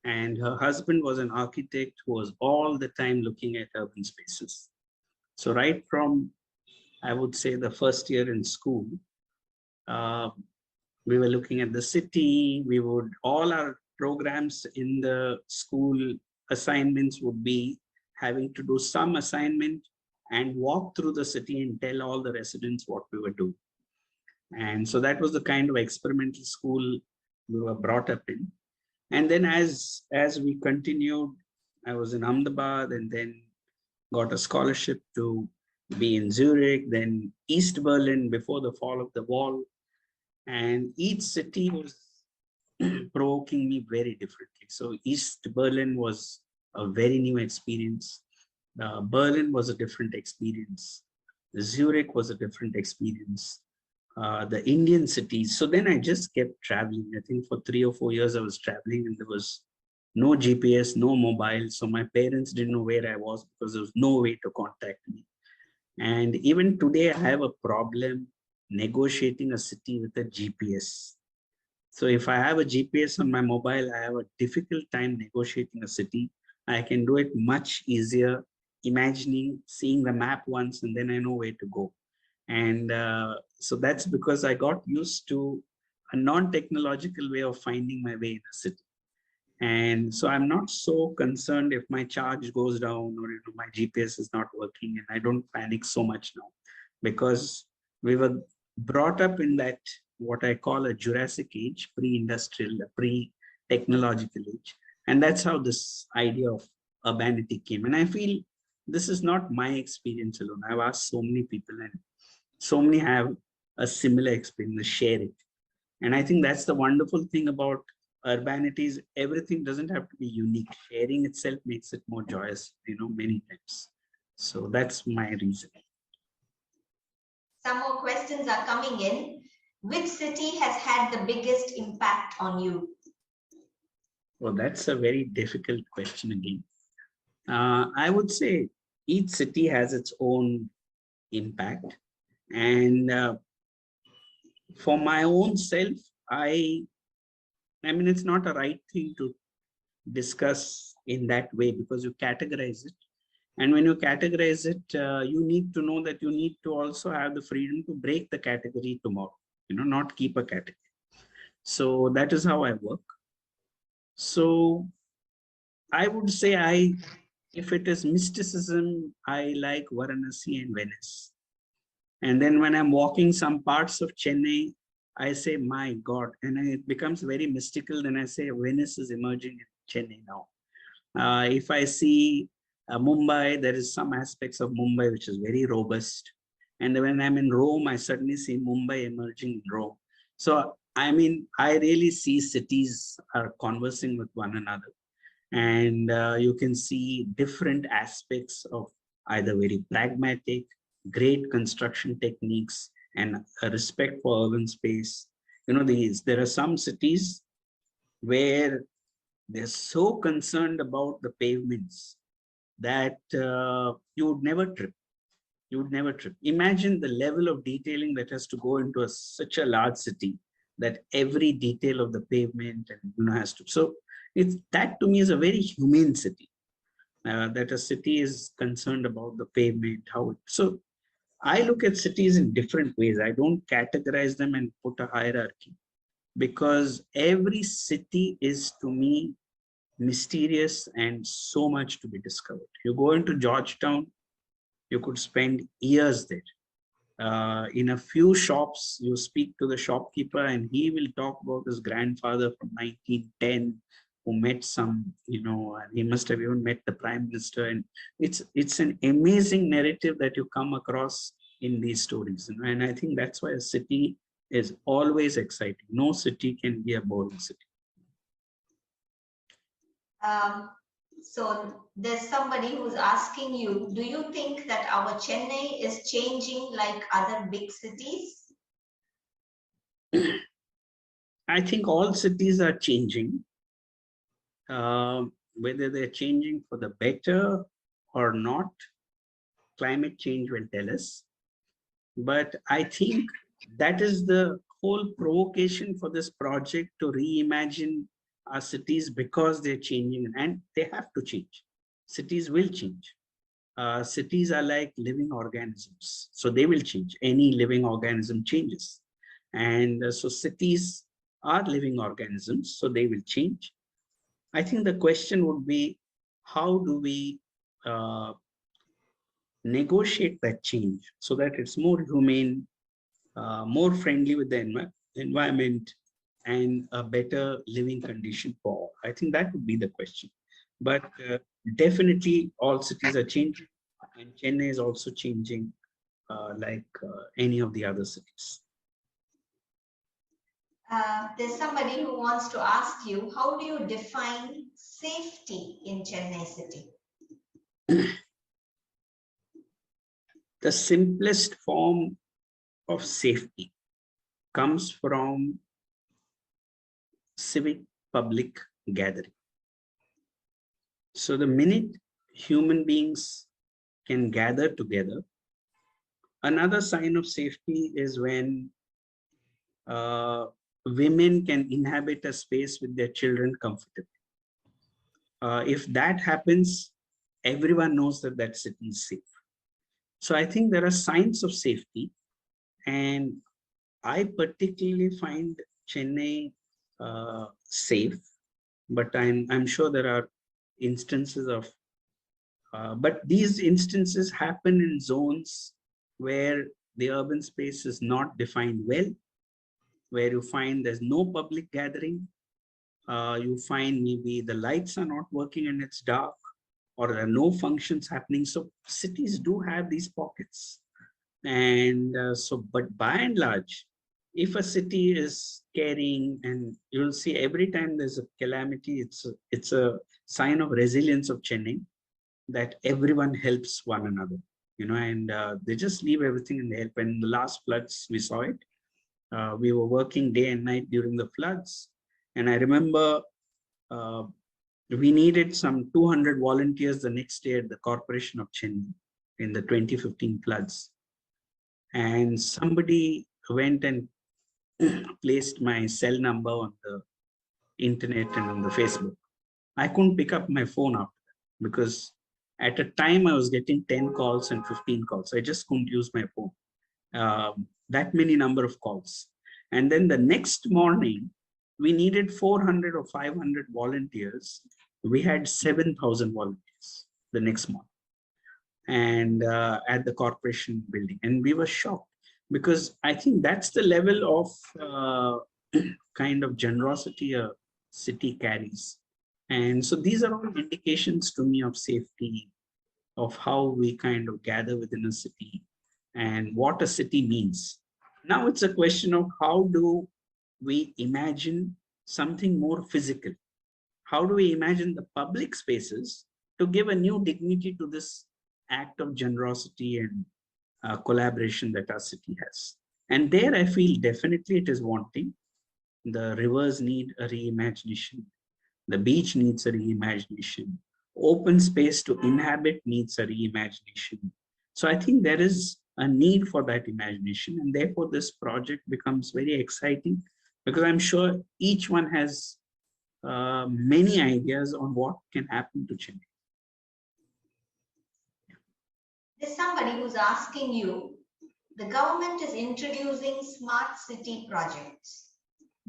and her husband was an architect who was all the time looking at urban spaces. So right from, I would say, the first year in school, we were looking at the city. We would, all our programs in the school assignments would be having to do some assignment and walk through the city and tell all the residents what we were doing. And so that was the kind of experimental school we were brought up in. And then as we continued, I was in Ahmedabad and then got a scholarship to be in Zurich, then East Berlin before the fall of the wall. And each city was provoking me very differently. So East Berlin was a very new experience. Berlin was a different experience. Zurich was a different experience. The Indian cities. So then I just kept traveling. I think for 3 or 4 years I was traveling and there was no GPS, no mobile. So my parents didn't know where I was because there was no way to contact me. And even today I have a problem negotiating a city with a GPS. So if I have a GPS on my mobile, I have a difficult time negotiating a city. I can do it much easier, imagining, seeing the map once, and then I know where to go. And so that's because I got used to a non-technological way of finding my way in a city. And so I'm not so concerned if my charge goes down or my GPS is not working, and I don't panic so much now because we were brought up in that what I call a Jurassic age, pre-industrial, pre-technological age. And that's how this idea of urbanity came. And I feel this is not my experience alone. I've asked so many people and so many have a similar experience, share it. And I think that's the wonderful thing about urbanity is everything doesn't have to be unique. Sharing itself makes it more joyous, many times. So that's my reason. Some more questions are coming in. Which city has had the biggest impact on you? Well, that's a very difficult question again. I would say each city has its own impact. And for my own self, I mean, it's not a right thing to discuss in that way because you categorize it. And when you categorize it, you need to know that you need to also have the freedom to break the category tomorrow, not keep a category. So that is how I work. So I would say if it is mysticism, I like Varanasi and Venice. And then when I'm walking some parts of Chennai, I say, my God, and it becomes very mystical. Then I say, Venice is emerging in Chennai now. If I see Mumbai, there is some aspects of Mumbai which is very robust. And when I'm in Rome, I suddenly see Mumbai emerging in Rome. So, I mean, I really see cities are conversing with one another. And you can see different aspects of either very pragmatic, great construction techniques, and a respect for urban space. There are some cities where they're so concerned about the pavements that you would never trip. You would never trip. Imagine the level of detailing that has to go into such a large city that every detail of the pavement has to. So that to me is a very humane city. That a city is concerned about the pavement, so I look at cities in different ways. I don't categorize them and put a hierarchy. because every city is to me mysterious and so much to be discovered. You go into Georgetown, you could spend years there. In a few shops, you speak to the shopkeeper and he will talk about his grandfather from 1910 who met some, he must have even met the prime minister. And it's an amazing narrative that you come across in these stories. And I think that's why a city is always exciting. No city can be a boring city. So there's somebody who's asking you, do you think that our Chennai is changing like other big cities? I think all cities are changing. Whether they're changing for the better or not, climate change will tell us. But I think that is the whole provocation for this project, to reimagine our cities, because they're changing and they have to change. Cities will change. Cities are like living organisms, so they will change. Any living organism changes. And so cities are living organisms, so they will change. I think the question would be, how do we negotiate that change so that it's more humane, more friendly with the environment, and a better living condition for all? I think that would be the question. But definitely all cities are changing, and Chennai is also changing like any of the other cities. There's somebody who wants to ask you, how do you define safety in Chennai city? The simplest form of safety comes from civic public gathering. So the minute human beings can gather together, another sign of safety is when women can inhabit a space with their children comfortably. If that happens, everyone knows that that city is safe. So I think there are signs of safety, and I particularly find Chennai safe, but I'm sure there are instances of, but these instances happen in zones where the urban space is not defined well, where you find there's no public gathering, you find maybe the lights are not working and it's dark, or there are no functions happening. So cities do have these pockets. And but by and large, if a city is caring, and you'll see every time there's a calamity, it's a sign of resilience of Chennai, that everyone helps one another, and they just leave everything and help. And in the last floods, we saw it. We were working day and night during the floods. And I remember we needed some 200 volunteers the next day at the Corporation of Chennai in the 2015 floods. And somebody went and placed my cell number on the internet and on the Facebook. I couldn't pick up my phone after that, because at a time I was getting 10 calls and 15 calls. I just couldn't use my phone. That many number of calls. And then the next morning, we needed 400 or 500 volunteers. We had 7,000 volunteers the next morning, and at the corporation building. And we were shocked, because I think that's the level of kind of generosity a city carries. And so these are all indications to me of safety, of how we kind of gather within a city and what a city means. Now it's a question of, how do we imagine something more physical? How do we imagine the public spaces to give a new dignity to this act of generosity and collaboration that our city has? And there I feel definitely it is wanting. The rivers need a reimagination. The beach needs a reimagination. Open space to inhabit needs a reimagination. So I think there is a need for that imagination, and therefore this project becomes very exciting, because I'm sure each one has many ideas on what can happen to Chennai. There's somebody who's asking you, the government is introducing smart city projects.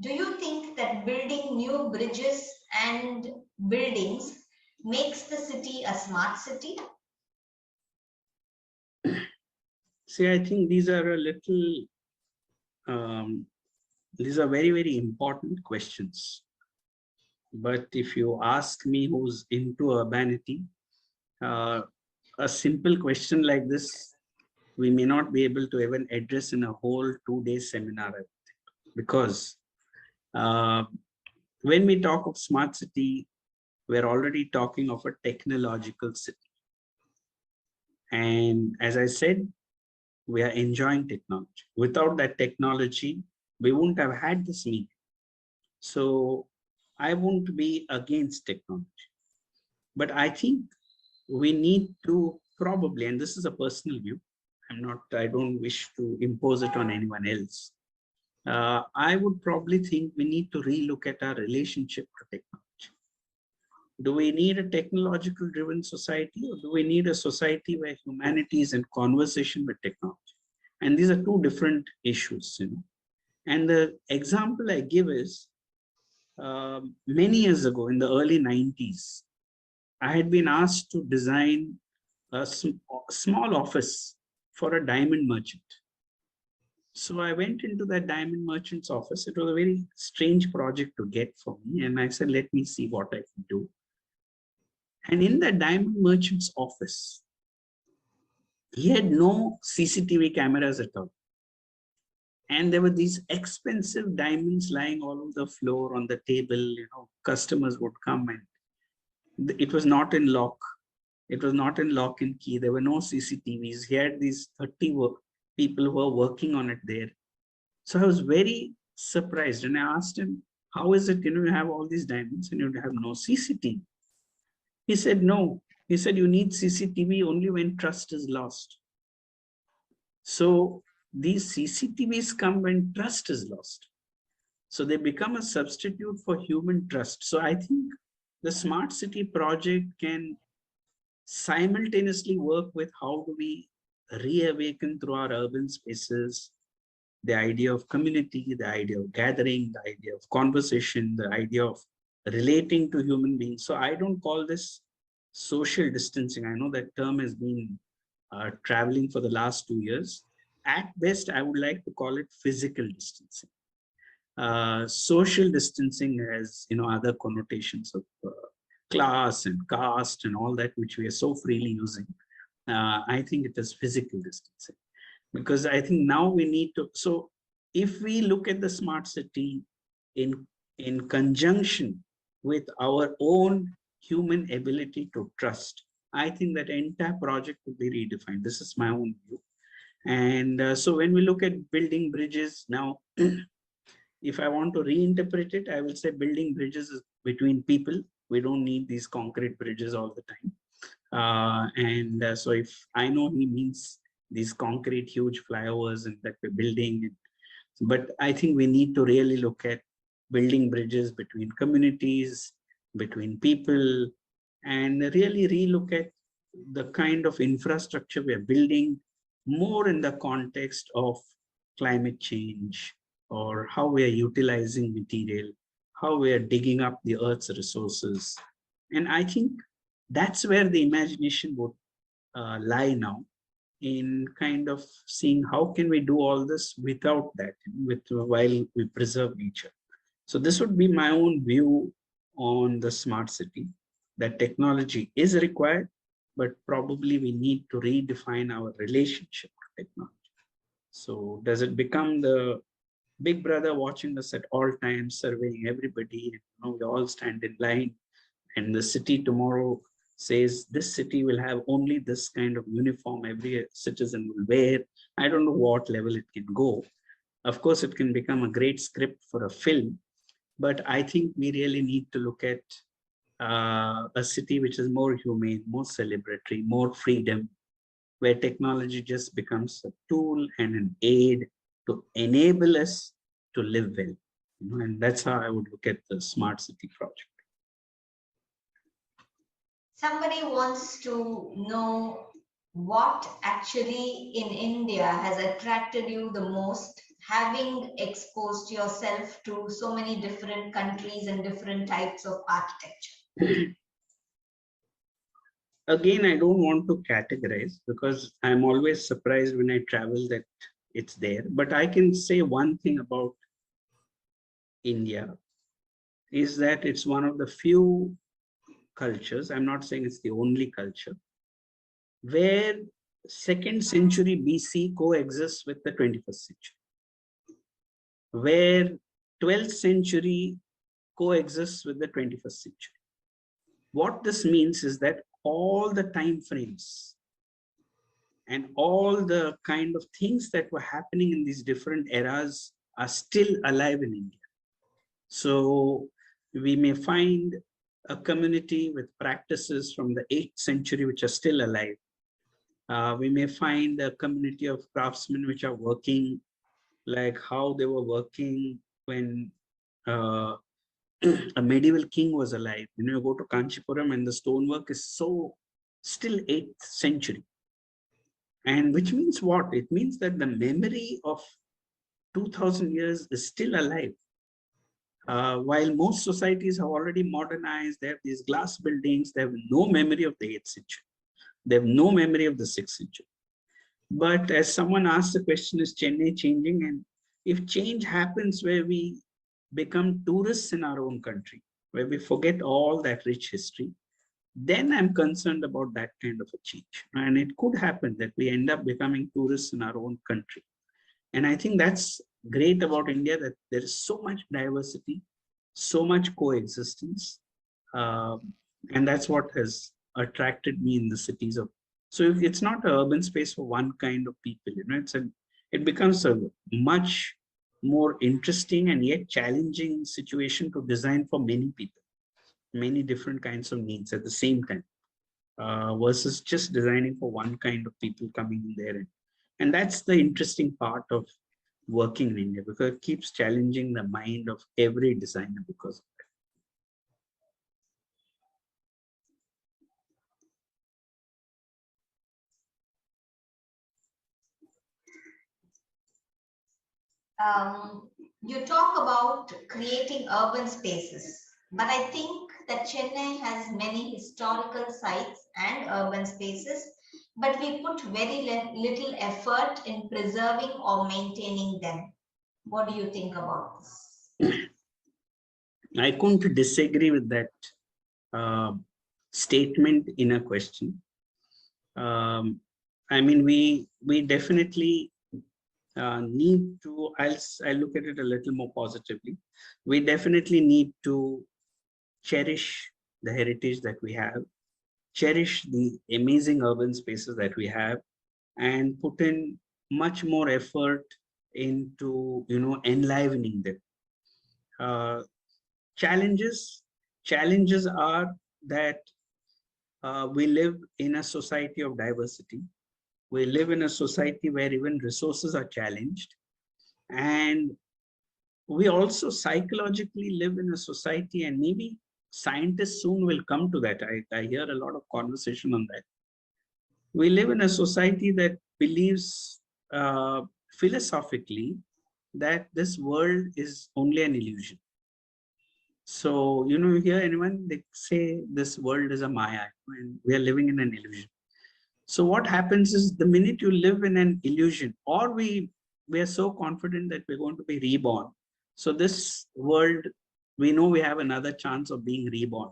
Do you think that building new bridges and buildings makes the city a smart city? See, I think these are a little, these are very, very important questions. But if you ask me who's into urbanity, uh, a simple question like this, we may not be able to even address in a whole 2-day seminar, I think. Because when we talk of smart city, we're already talking of a technological city. And as I said, we are enjoying technology. Without that technology, we wouldn't have had this meeting. So I won't be against technology. But I think we need to probably, and this is a personal view, I don't wish to impose it on anyone else. I would probably think we need to relook at our relationship to technology. Do we need a technological driven society, or do we need a society where humanity is in conversation with technology? And these are two different issues, you know. And the example I give is many years ago in the early 90s, I had been asked to design a small office for a diamond merchant. So I went into that diamond merchant's office. It was a very strange project to get for me. And I said, let me see what I can do. And in that diamond merchant's office, he had no CCTV cameras at all. And there were these expensive diamonds lying all over the floor, on the table. You know, customers would come, and it was not in lock. It was not in lock and key. There were no CCTVs. He had these 30 people who were working on it there. So I was very surprised, and I asked him, how is it, you know, you have all these diamonds and you have no CCTV? He said, no. He said, you need CCTV only when trust is lost. So these CCTVs come when trust is lost. So they become a substitute for human trust. So I think the smart city project can simultaneously work with how do we reawaken through our urban spaces the idea of community, the idea of gathering, the idea of conversation, the idea of relating to human beings. So I don't call this social distancing. I know that term has been traveling for the last 2 years. At best, I would like to call it physical distancing. Social distancing has, you know, other connotations of class and caste and all that, which we are so freely using. I think it is physical distancing, because I think now we need to. So if we look at the smart city in conjunction with our own human ability to trust, I think that entire project would be redefined. This is my own view. And so when we look at building bridges now, if I want to reinterpret it, I will say building bridges is between people. We don't need these concrete bridges all the time. So if I know he means these concrete huge flyovers and that we're building, but I think we need to really look at building bridges between communities, between people, and really relook at the kind of infrastructure we're building more in the context of climate change, or how we are utilizing material, how we are digging up the earth's resources. And I think that's where the imagination would lie now, in kind of seeing how can we do all this without that, while we preserve nature. So this would be my own view on the smart city, that technology is required, but probably we need to redefine our relationship to technology. So does it become the big brother watching us at all times, surveying everybody, you know, we all stand in line, and the city tomorrow says this city will have only this kind of uniform every citizen will wear? I don't know what level it can go. Of course, it can become a great script for a film, but I think we really need to look at a city which is more humane, more celebratory, more freedom, where technology just becomes a tool and an aid to enable us to live well. You know, and that's how I would look at the smart city project. Somebody wants to know what actually in India has attracted you the most having exposed yourself to so many different countries and different types of architecture? Again, I don't want to categorize because I'm always surprised when I travel that it's there. But I can say one thing about India is that it's one of the few cultures, I'm not saying it's the only culture, where 2nd century BC coexists with the 21st century, where 12th century coexists with the 21st century. What this means is that all the time frames and all the kind of things that were happening in these different eras are still alive in India. So we may find a community with practices from the 8th century which are still alive. We may find a community of craftsmen which are working like how they were working when a medieval king was alive. You go to Kanchipuram and the stonework is so still 8th century. And which means what? It means that the memory of 2000 years is still alive. While most societies have already modernized, they have these glass buildings, they have no memory of the 8th century. They have no memory of the 6th century. But as someone asked the question, is Chennai changing? And if change happens where we become tourists in our own country, where we forget all that rich history, then I'm concerned about that kind of a change. And it could happen that we end up becoming tourists in our own country. And I think that's great about India, that there is so much diversity, so much coexistence. And that's what has attracted me in the cities of. So if it's not an urban space for one kind of people, it becomes a much more interesting and yet challenging situation to design for many people, many different kinds of needs at the same time, versus just designing for one kind of people coming in there. And that's the interesting part of working in India, because it keeps challenging the mind of every designer because of You talk about creating urban spaces, but I think that Chennai has many historical sites and urban spaces, but we put very little effort in preserving or maintaining them. What do you think about this? I couldn't disagree with that statement in a question. I mean, we definitely need to, I'll look at it a little more positively. We definitely need to cherish the heritage that we have, cherish the amazing urban spaces that we have, and put in much more effort into, enlivening them. Challenges are that we live in a society of diversity. We live in a society where even resources are challenged. And we also psychologically live in a society, and maybe scientists soon will come to that. I hear a lot of conversation on that. We live in a society that believes philosophically that this world is only an illusion. So, you hear anyone, they say this world is a Maya and we are living in an illusion. So what happens is the minute you live in an illusion, or we are so confident that we're going to be reborn. So this world, we know we have another chance of being reborn.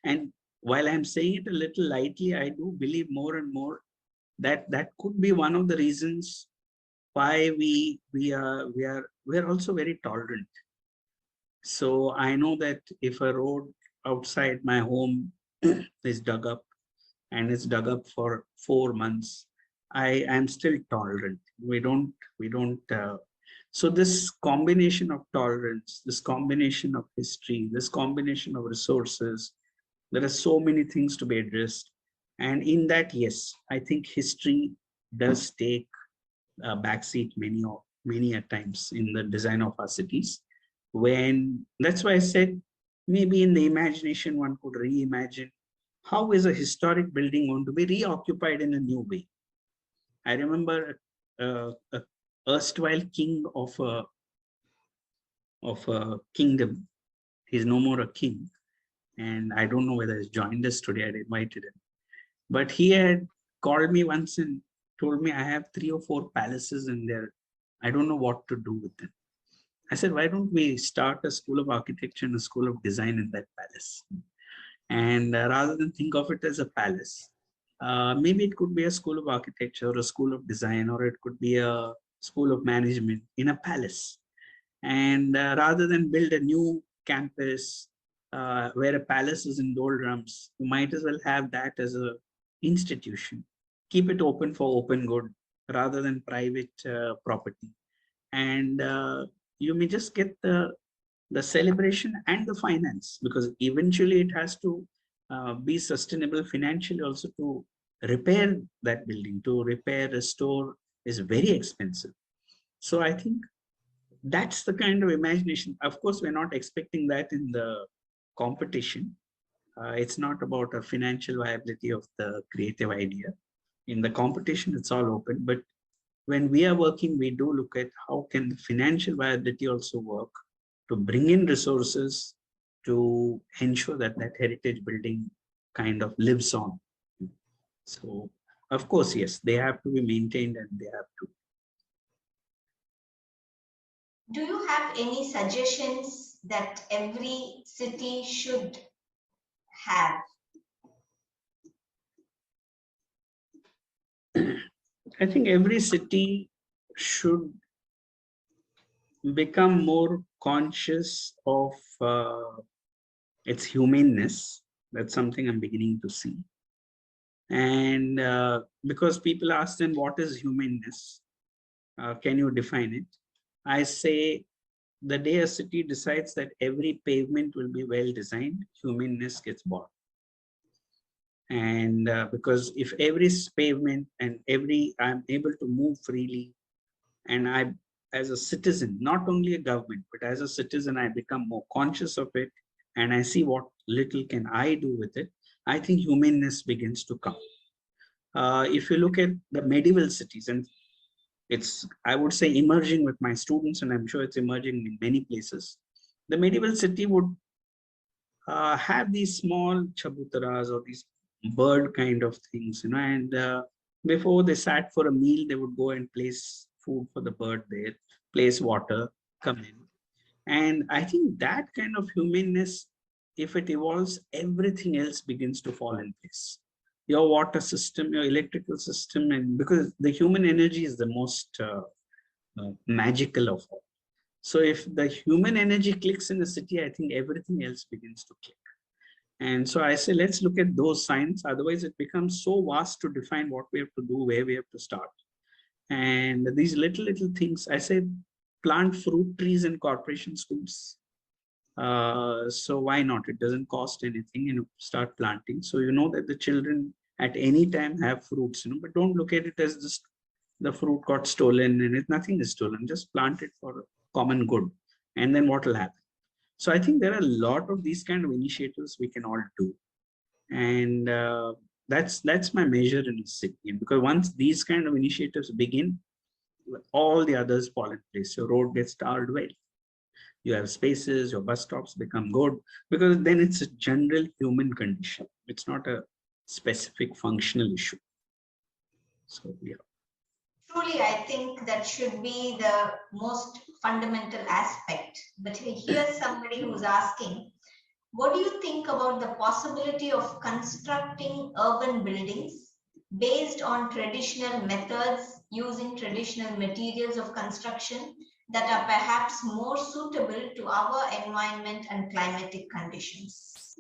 And while I'm saying it a little lightly, I do believe more and more that that could be one of the reasons why we're also very tolerant. So I know that if a road outside my home is dug up, and it's dug up for 4 months, I am still tolerant. We don't. So this combination of tolerance, this combination of history, this combination of resources, there are so many things to be addressed. And in that, yes, I think history does take a backseat many a times in the design of our cities. That's why I said, maybe in the imagination, one could reimagine how is a historic building going to be reoccupied in a new way. I remember a erstwhile king of a kingdom. He's no more a king. And I don't know whether he's joined us today. I'd invited him. But he had called me once and told me I have 3 or 4 palaces in there. I don't know what to do with them. I said, why don't we start a school of architecture and a school of design in that palace? And rather than think of it as a palace, maybe it could be a school of architecture or a school of design, or it could be a school of management in a palace. And rather than build a new campus where a palace is in doldrums, you might as well have that as a institution. Keep it open for open good rather than private property. And you may just get the celebration and the finance, because eventually it has to be sustainable financially also. To repair that building, to repair, restore is very expensive. So I think that's the kind of imagination. Of course, we're not expecting that in the competition. It's not about a financial viability of the creative idea. In the competition, it's all open. But when we are working, we do look at how can the financial viability also work to bring in resources to ensure that that heritage building kind of lives on. So, of course, yes, they have to be maintained and they have to. Do you have any suggestions that every city should have? I think every city should become more conscious of its humaneness. That's something I'm beginning to see. And because people ask them, what is humanness? Can you define it? I say, the day a city decides that every pavement will be well designed, humanness gets born. And because if every pavement and I'm able to move freely, and I, as a citizen, not only a government, but as a citizen, I become more conscious of it, and I see what little can I do with it, I think humanness begins to come. If you look at the medieval cities, and it's, I would say, emerging with my students, and I'm sure it's emerging in many places. The medieval city would have these small chabutaras or these bird kind of things, and before they sat for a meal, they would go and place food for the bird there, place water, come in. And I think that kind of humanness, if it evolves, everything else begins to fall in place. Your water system, your electrical system, and because the human energy is the most magical of all. So if the human energy clicks in a city, I think everything else begins to click. And so I say, let's look at those signs. Otherwise, it becomes so vast to define what we have to do, where we have to start. And these little things, I say, plant fruit trees in corporation schools. So why not? It doesn't cost anything, and start planting. So you know that the children at any time have fruits, but don't look at it as just the fruit got stolen and nothing is stolen. Just plant it for common good. And then what will happen? So I think there are a lot of these kind of initiatives we can all do. And that's my measure in the city. Because once these kind of initiatives begin, all the others fall in place. Your road gets tarred well. You have spaces, your bus stops become good, because then it's a general human condition. It's not a specific functional issue. So, yeah. Truly, I think that should be the most fundamental aspect. But here's somebody who's asking, what do you think about the possibility of constructing urban buildings based on traditional methods, using traditional materials of construction that are perhaps more suitable to our environment and climatic conditions?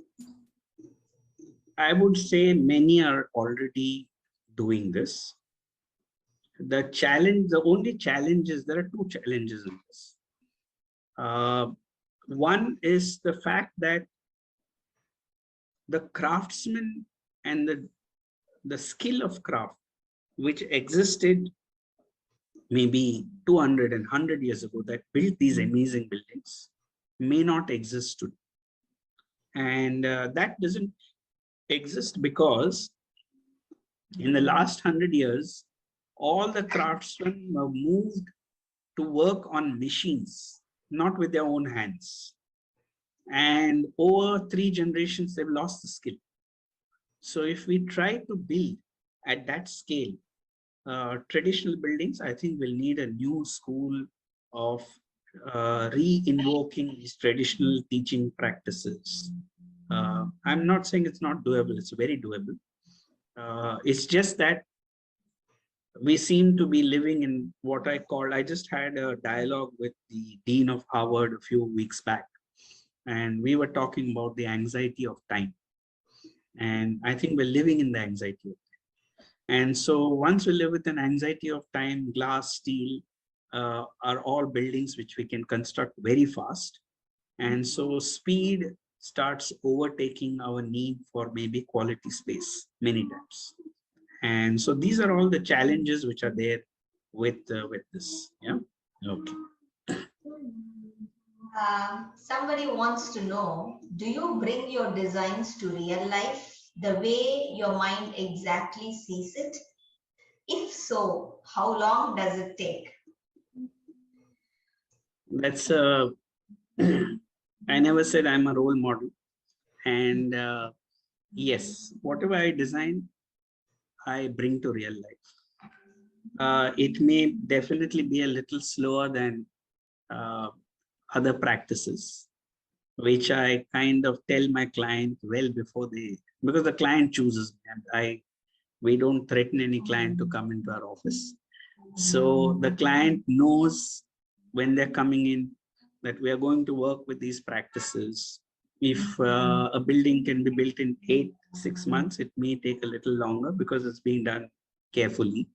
I would say many are already doing this. The challenge, the only challenge is, there are two challenges in this. One is the fact that the craftsman and the skill of craft, which existed maybe 200 and 100 years ago, that built these amazing buildings, may not exist today. And that doesn't exist because in the last 100 years, all the craftsmen were moved to work on machines, not with their own hands. And over 3 generations, they've lost the skill. So if we try to build at that scale, traditional buildings, I think will need a new school of re-invoking these traditional teaching practices. I'm not saying it's not doable, it's very doable. It's just that we seem to be living in what I just had a dialogue with the Dean of Harvard a few weeks back, and we were talking about the anxiety of time. And I think we're living in the anxiety of time. And so once we live with an anxiety of time, glass, steel are all buildings which we can construct very fast. And so speed starts overtaking our need for maybe quality space many times. And so these are all the challenges which are there with this. Yeah. Okay. Somebody wants to know, do you bring your designs to real life the way your mind exactly sees it? If so, how long does it take? That's I never said I'm a role model. And yes, whatever I design, I bring to real life. It may definitely be a little slower than other practices, which I kind of tell my client well before because the client chooses me, and we don't threaten any client to come into our office. So the client knows when they're coming in that we are going to work with these practices. If a building can be built in 6 months, it may take a little longer because it's being done carefully.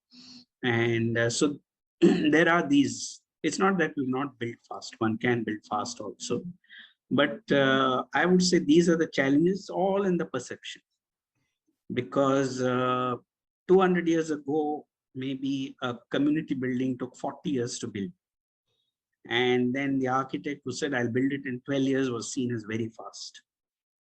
And so there are these, it's not that we've not built fast, one can build fast also. But I would say these are the challenges all in the perception. Because 200 years ago, maybe a community building took 40 years to build. And then the architect who said, I'll build it in 12 years was seen as very fast.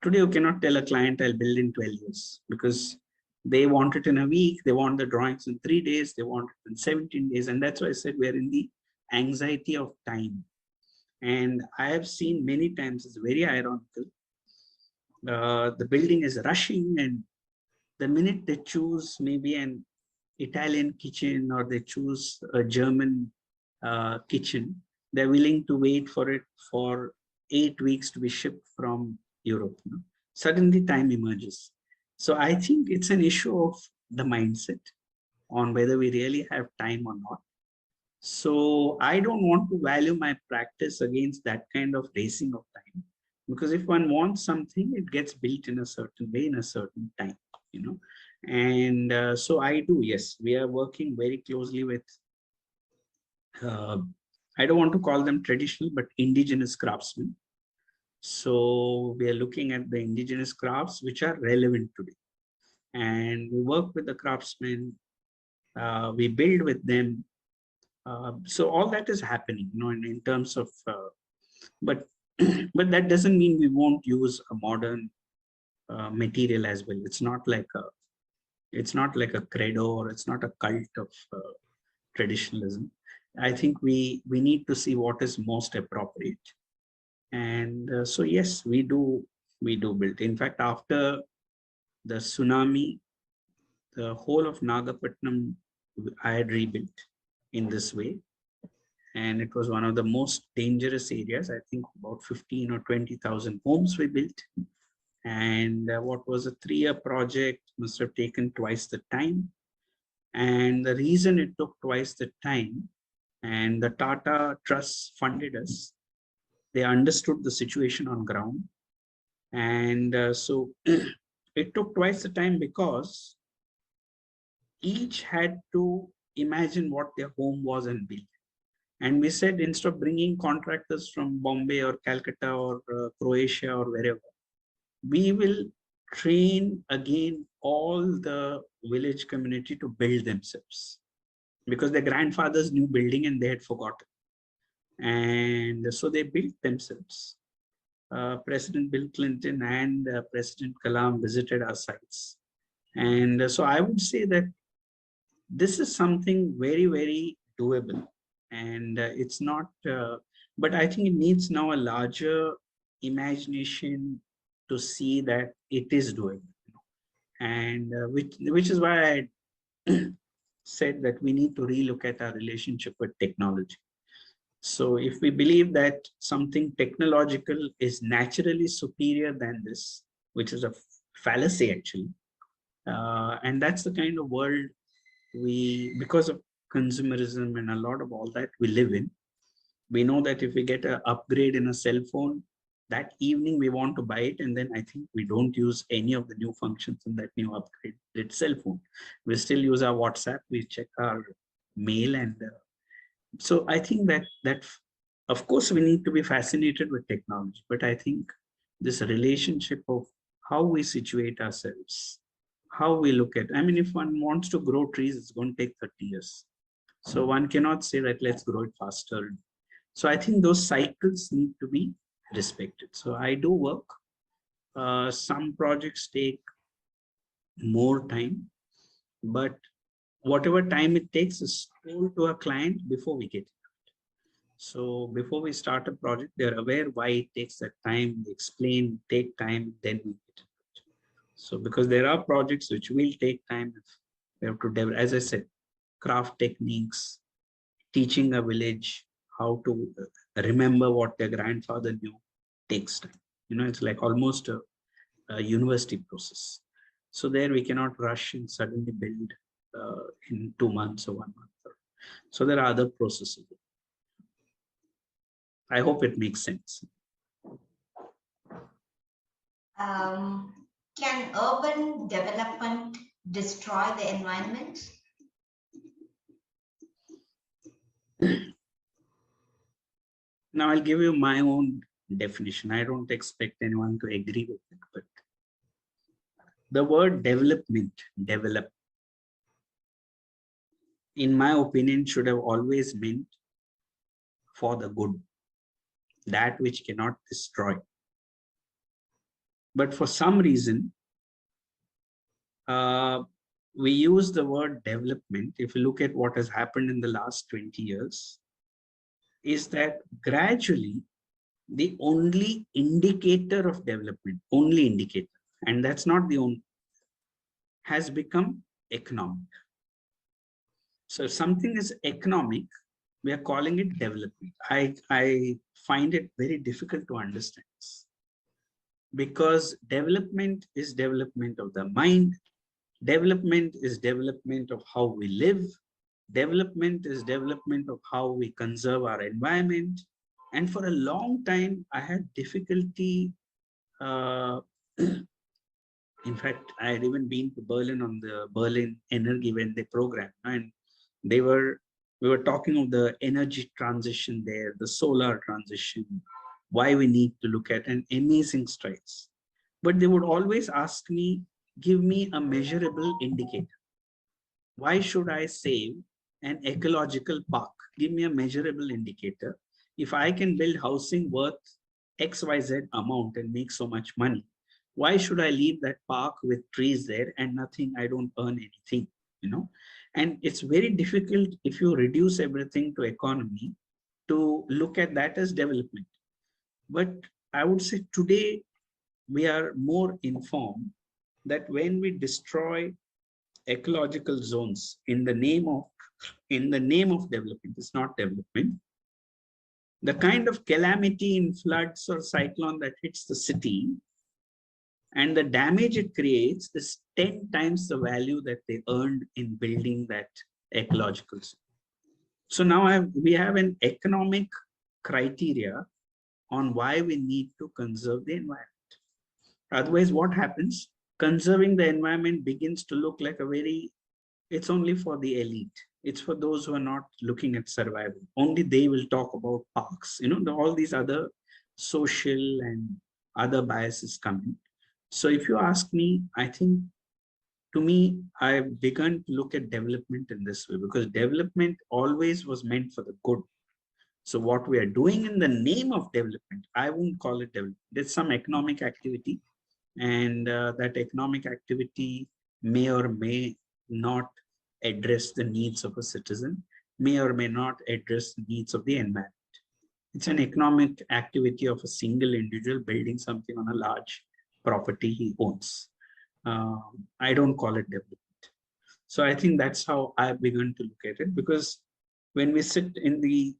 Today, you cannot tell a client I'll build in 12 years because they want it in a week. They want the drawings in 3 days. They want it in 17 days. And that's why I said we're in the anxiety of time. And I have seen many times, it's very ironical. The building is rushing, and the minute they choose maybe an Italian kitchen or they choose a German kitchen, they're willing to wait for it for 8 weeks to be shipped from Europe. You know? Suddenly time emerges. So I think it's an issue of the mindset on whether we really have time or not. So I don't want to value my practice against that kind of racing of time, because if one wants something, it gets built in a certain way, in a certain time, you know. And so I do, yes, we are working very closely with, I don't want to call them traditional, but indigenous craftsmen. So we are looking at the indigenous crafts which are relevant today. And we work with the craftsmen, we build with them. So all that is happening, you know, in terms of, but that doesn't mean we won't use a modern material as well. It's not like a credo, or it's not a cult of traditionalism. I think we need to see what is most appropriate. And so yes, we do build. In fact, after the tsunami, the whole of Nagapattinam I had rebuilt in this way. And it was one of the most dangerous areas. I think about 15 or 20,000 homes we built. And what was a 3-year project must have taken twice the time. And the reason it took twice the time, and the Tata Trust funded us, they understood the situation on ground. And so it took twice the time because each had to imagine what their home was and build. And we said, instead of bringing contractors from Bombay or Calcutta or Croatia or wherever, we will train again all the village community to build themselves, because their grandfathers knew building and they had forgotten. And so they built themselves. President Bill Clinton and President Kalam visited our sites. And so I would say that this is something very, very doable. And it's not, but I think it needs now a larger imagination to see that it is doing, and which is why I said that we need to relook at our relationship with technology. So if we believe that something technological is naturally superior than this, which is a fallacy actually, and that's the kind of world because of consumerism and a lot of all that we live in. We know that if we get an upgrade in a cell phone, that evening we want to buy it, and then I think we don't use any of the new functions in that new upgraded cell phone. We still use our WhatsApp, we check our mail, and so I think that of course we need to be fascinated with technology, but I think this relationship of how we situate ourselves, how we look at, I mean, if one wants to grow trees, it's going to take 30 years. So one cannot say that let's grow it faster. So I think those cycles need to be respected. So I do work. Some projects take more time, but whatever time it takes is told to a client before we get it. So before we start a project, they're aware why it takes that time, they explain, take time, then we get it. So because there are projects which will take time, we have to develop, as I said, craft techniques, teaching a village how to remember what their grandfather knew takes time. It's like almost a university process. So there we cannot rush and suddenly build in 2 months or 1 month. So there are other processes. I hope it makes sense. Can urban development destroy the environment? Now I'll give you my own definition. I don't expect anyone to agree with it, but the word develop, in my opinion, should have always meant for the good, that which cannot destroy. But for some reason, we use the word development. If you look at what has happened in the last 20 years, is that gradually the only indicator of development, and that's not the only, has become economic. So if something is economic, we are calling it development. I find it very difficult to understand this, because development is development of the mind. Development is development of how we live. Development is development of how we conserve our environment. And for a long time, I had difficulty. In fact, I had even been to Berlin on the Berlin Energy when they program, and we were talking of the energy transition there, the solar transition, why we need to look at an amazing strides. But they would always ask me, give me a measurable indicator. Why should I save an ecological park? Give me a measurable indicator. If I can build housing worth XYZ amount and make so much money, why should I leave that park with trees there and nothing? I don't earn anything, And it's very difficult if you reduce everything to economy to look at that as development. But I would say today we are more informed that when we destroy ecological zones in the name of development, it's not development. The kind of calamity in floods or cyclone that hits the city and the damage it creates is 10 times the value that they earned in building that ecological zone. So now we have an economic criteria on why we need to conserve the environment. Otherwise, what happens? Conserving the environment begins to look like it's only for the elite. It's for those who are not looking at survival. Only they will talk about parks. All these other social and other biases coming. So if you ask me, I think, to me, I've begun to look at development in this way, because development always was meant for the good. So what we are doing in the name of development, I won't call it development. There's some economic activity, and that economic activity may or may not address the needs of a citizen. may or may not address the needs of the environment. It's an economic activity of a single individual building something on a large property he owns. I don't call it development. So I think that's how I've begun to look at it, because when we sit in the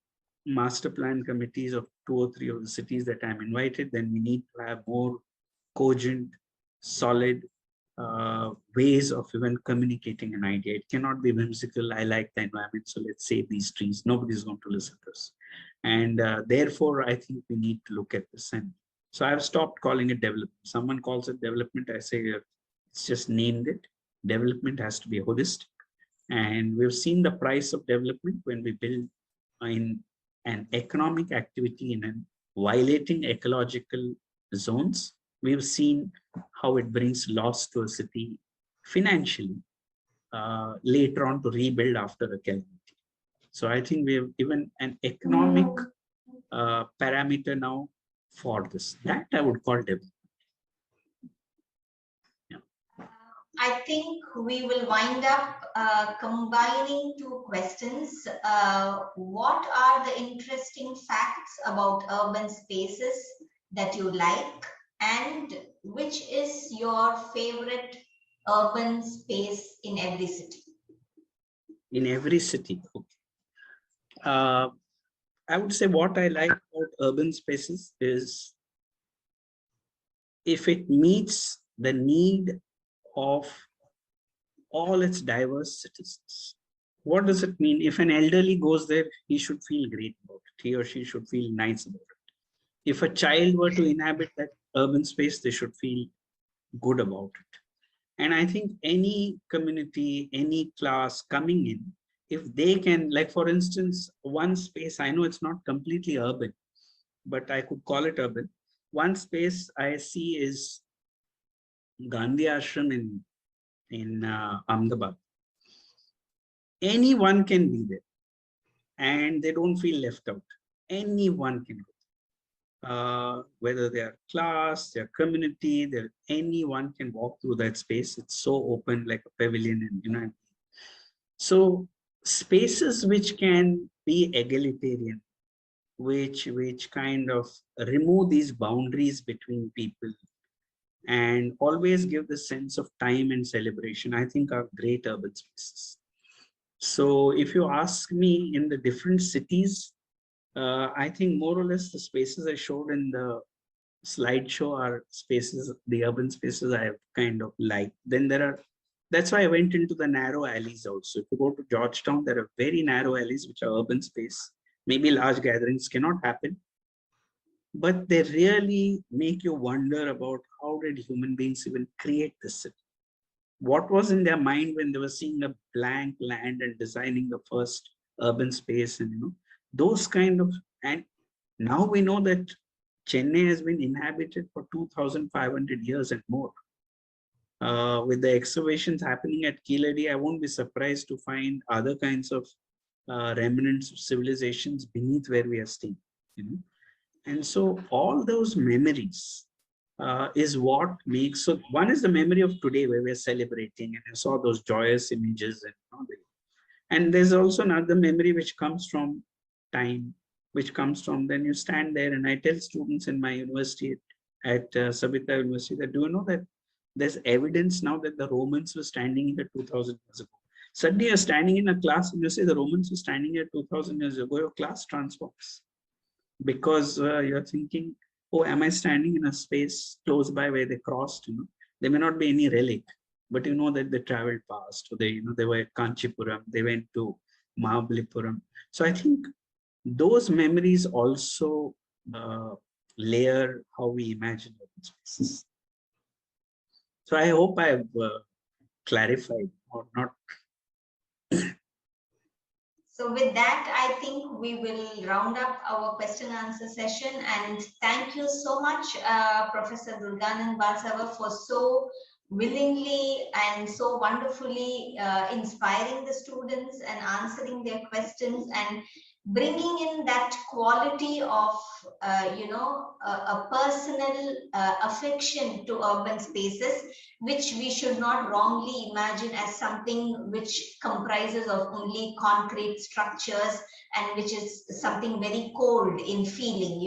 master plan committees of 2 or 3 of the cities that I'm invited, then we need to have more cogent, solid ways of even communicating an idea. It cannot be whimsical. I like the environment, so let's save these trees. Nobody's going to listen to us. And therefore, I think we need to look at this. And so I've stopped calling it development. Someone calls it development, I say it's just named it. Development has to be holistic. And we've seen the price of development when we build in an economic activity in an violating ecological zones. We've seen how it brings loss to a city financially later on to rebuild after a calamity. So I think we have given an economic parameter now for this. That I would call development. I think we will wind up combining 2 questions. What are the interesting facts about urban spaces that you like? And which is your favorite urban space in every city? In every city. Okay. I would say what I like about urban spaces is if it meets the need of all its diverse citizens. What does it mean? If an elderly goes there, he should feel great about it. He or she should feel nice about it. If a child were to inhabit that urban space, they should feel good about it. And I think any community, any class coming in, if they can, like for instance, one space, I know it's not completely urban, but I could call it urban. One space I see is Gandhi Ashram in Ahmedabad. Anyone can be there and they don't feel left out. Anyone can go. Whether they are class, their community, anyone can walk through that space. It's so open, like a pavilion, and you know. So spaces which can be egalitarian, which kind of remove these boundaries between people and always give the sense of time and celebration, I think are great urban spaces. So if you ask me in the different cities, I think more or less the spaces I showed in the slideshow are spaces, the urban spaces I have kind of liked. Then that's why I went into the narrow alleys also. If you go to Georgetown, there are very narrow alleys which are urban space. Maybe large gatherings cannot happen, but they really make you wonder about how did human beings even create this city? What was in their mind when they were seeing a blank land and designing the first urban space, and those kind of. And now we know that Chennai has been inhabited for 2,500 years and more. With the excavations happening at Kiladi, I won't be surprised to find other kinds of remnants of civilizations beneath where we are staying. And so all those memories is what makes. So one is the memory of today where we're celebrating, and you saw those joyous images, and there's also another memory which comes from time, which comes from then you stand there. And I tell students in my university at Sabita University that, do you know that there's evidence now that the Romans were standing here 2,000 years ago. Suddenly you're standing in a class and you say the Romans were standing here 2,000 years ago, your class transforms. Because you're thinking, oh, am I standing in a space close by where they crossed? There may not be any relic, but you know that they traveled past. So they were at Kanchipuram, they went to Mahabalipuram. So I think those memories also layer how we imagine urban spaces. So I hope I've clarified or not. So with that, I think we will round up our question and answer session. And thank you so much, Professor Durganand Balsavar, for so willingly and so wonderfully inspiring the students and answering their questions and bringing in that quality of a personal affection to urban spaces, which we should not wrongly imagine as something which comprises of only concrete structures and which is something very cold in feeling.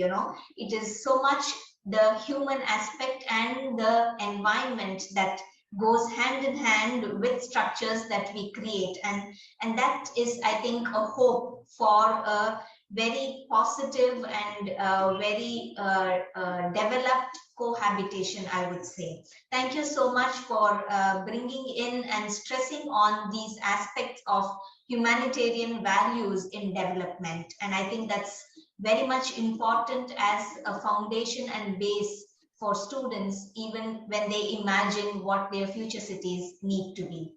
It is so much the human aspect and the environment that goes hand in hand with structures that we create, and that is, I think, a hope for a very positive and very developed cohabitation, I would say. Thank you so much for bringing in and stressing on these aspects of humanitarian values in development, and I think that's very much important as a foundation and base for students, even when they imagine what their future cities need to be.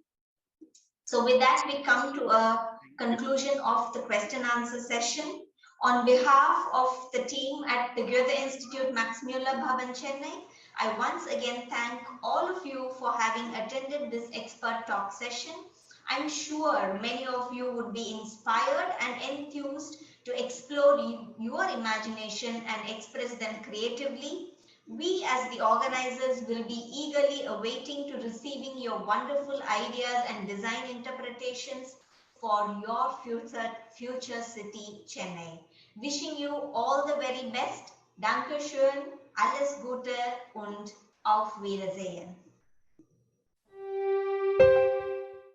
So with that, we come to a conclusion of the question answer session. On behalf of the team at the Goethe Institute Max Muller Bhavan, Chennai, I once again thank all of you for having attended this expert talk session. I'm sure many of you would be inspired and enthused to explore your imagination and express them creatively. We as the organizers will be eagerly awaiting to receiving your wonderful ideas and design interpretations for your future city, Chennai. Wishing you all the very best. Danke schön, alles Gute und auf Wiedersehen.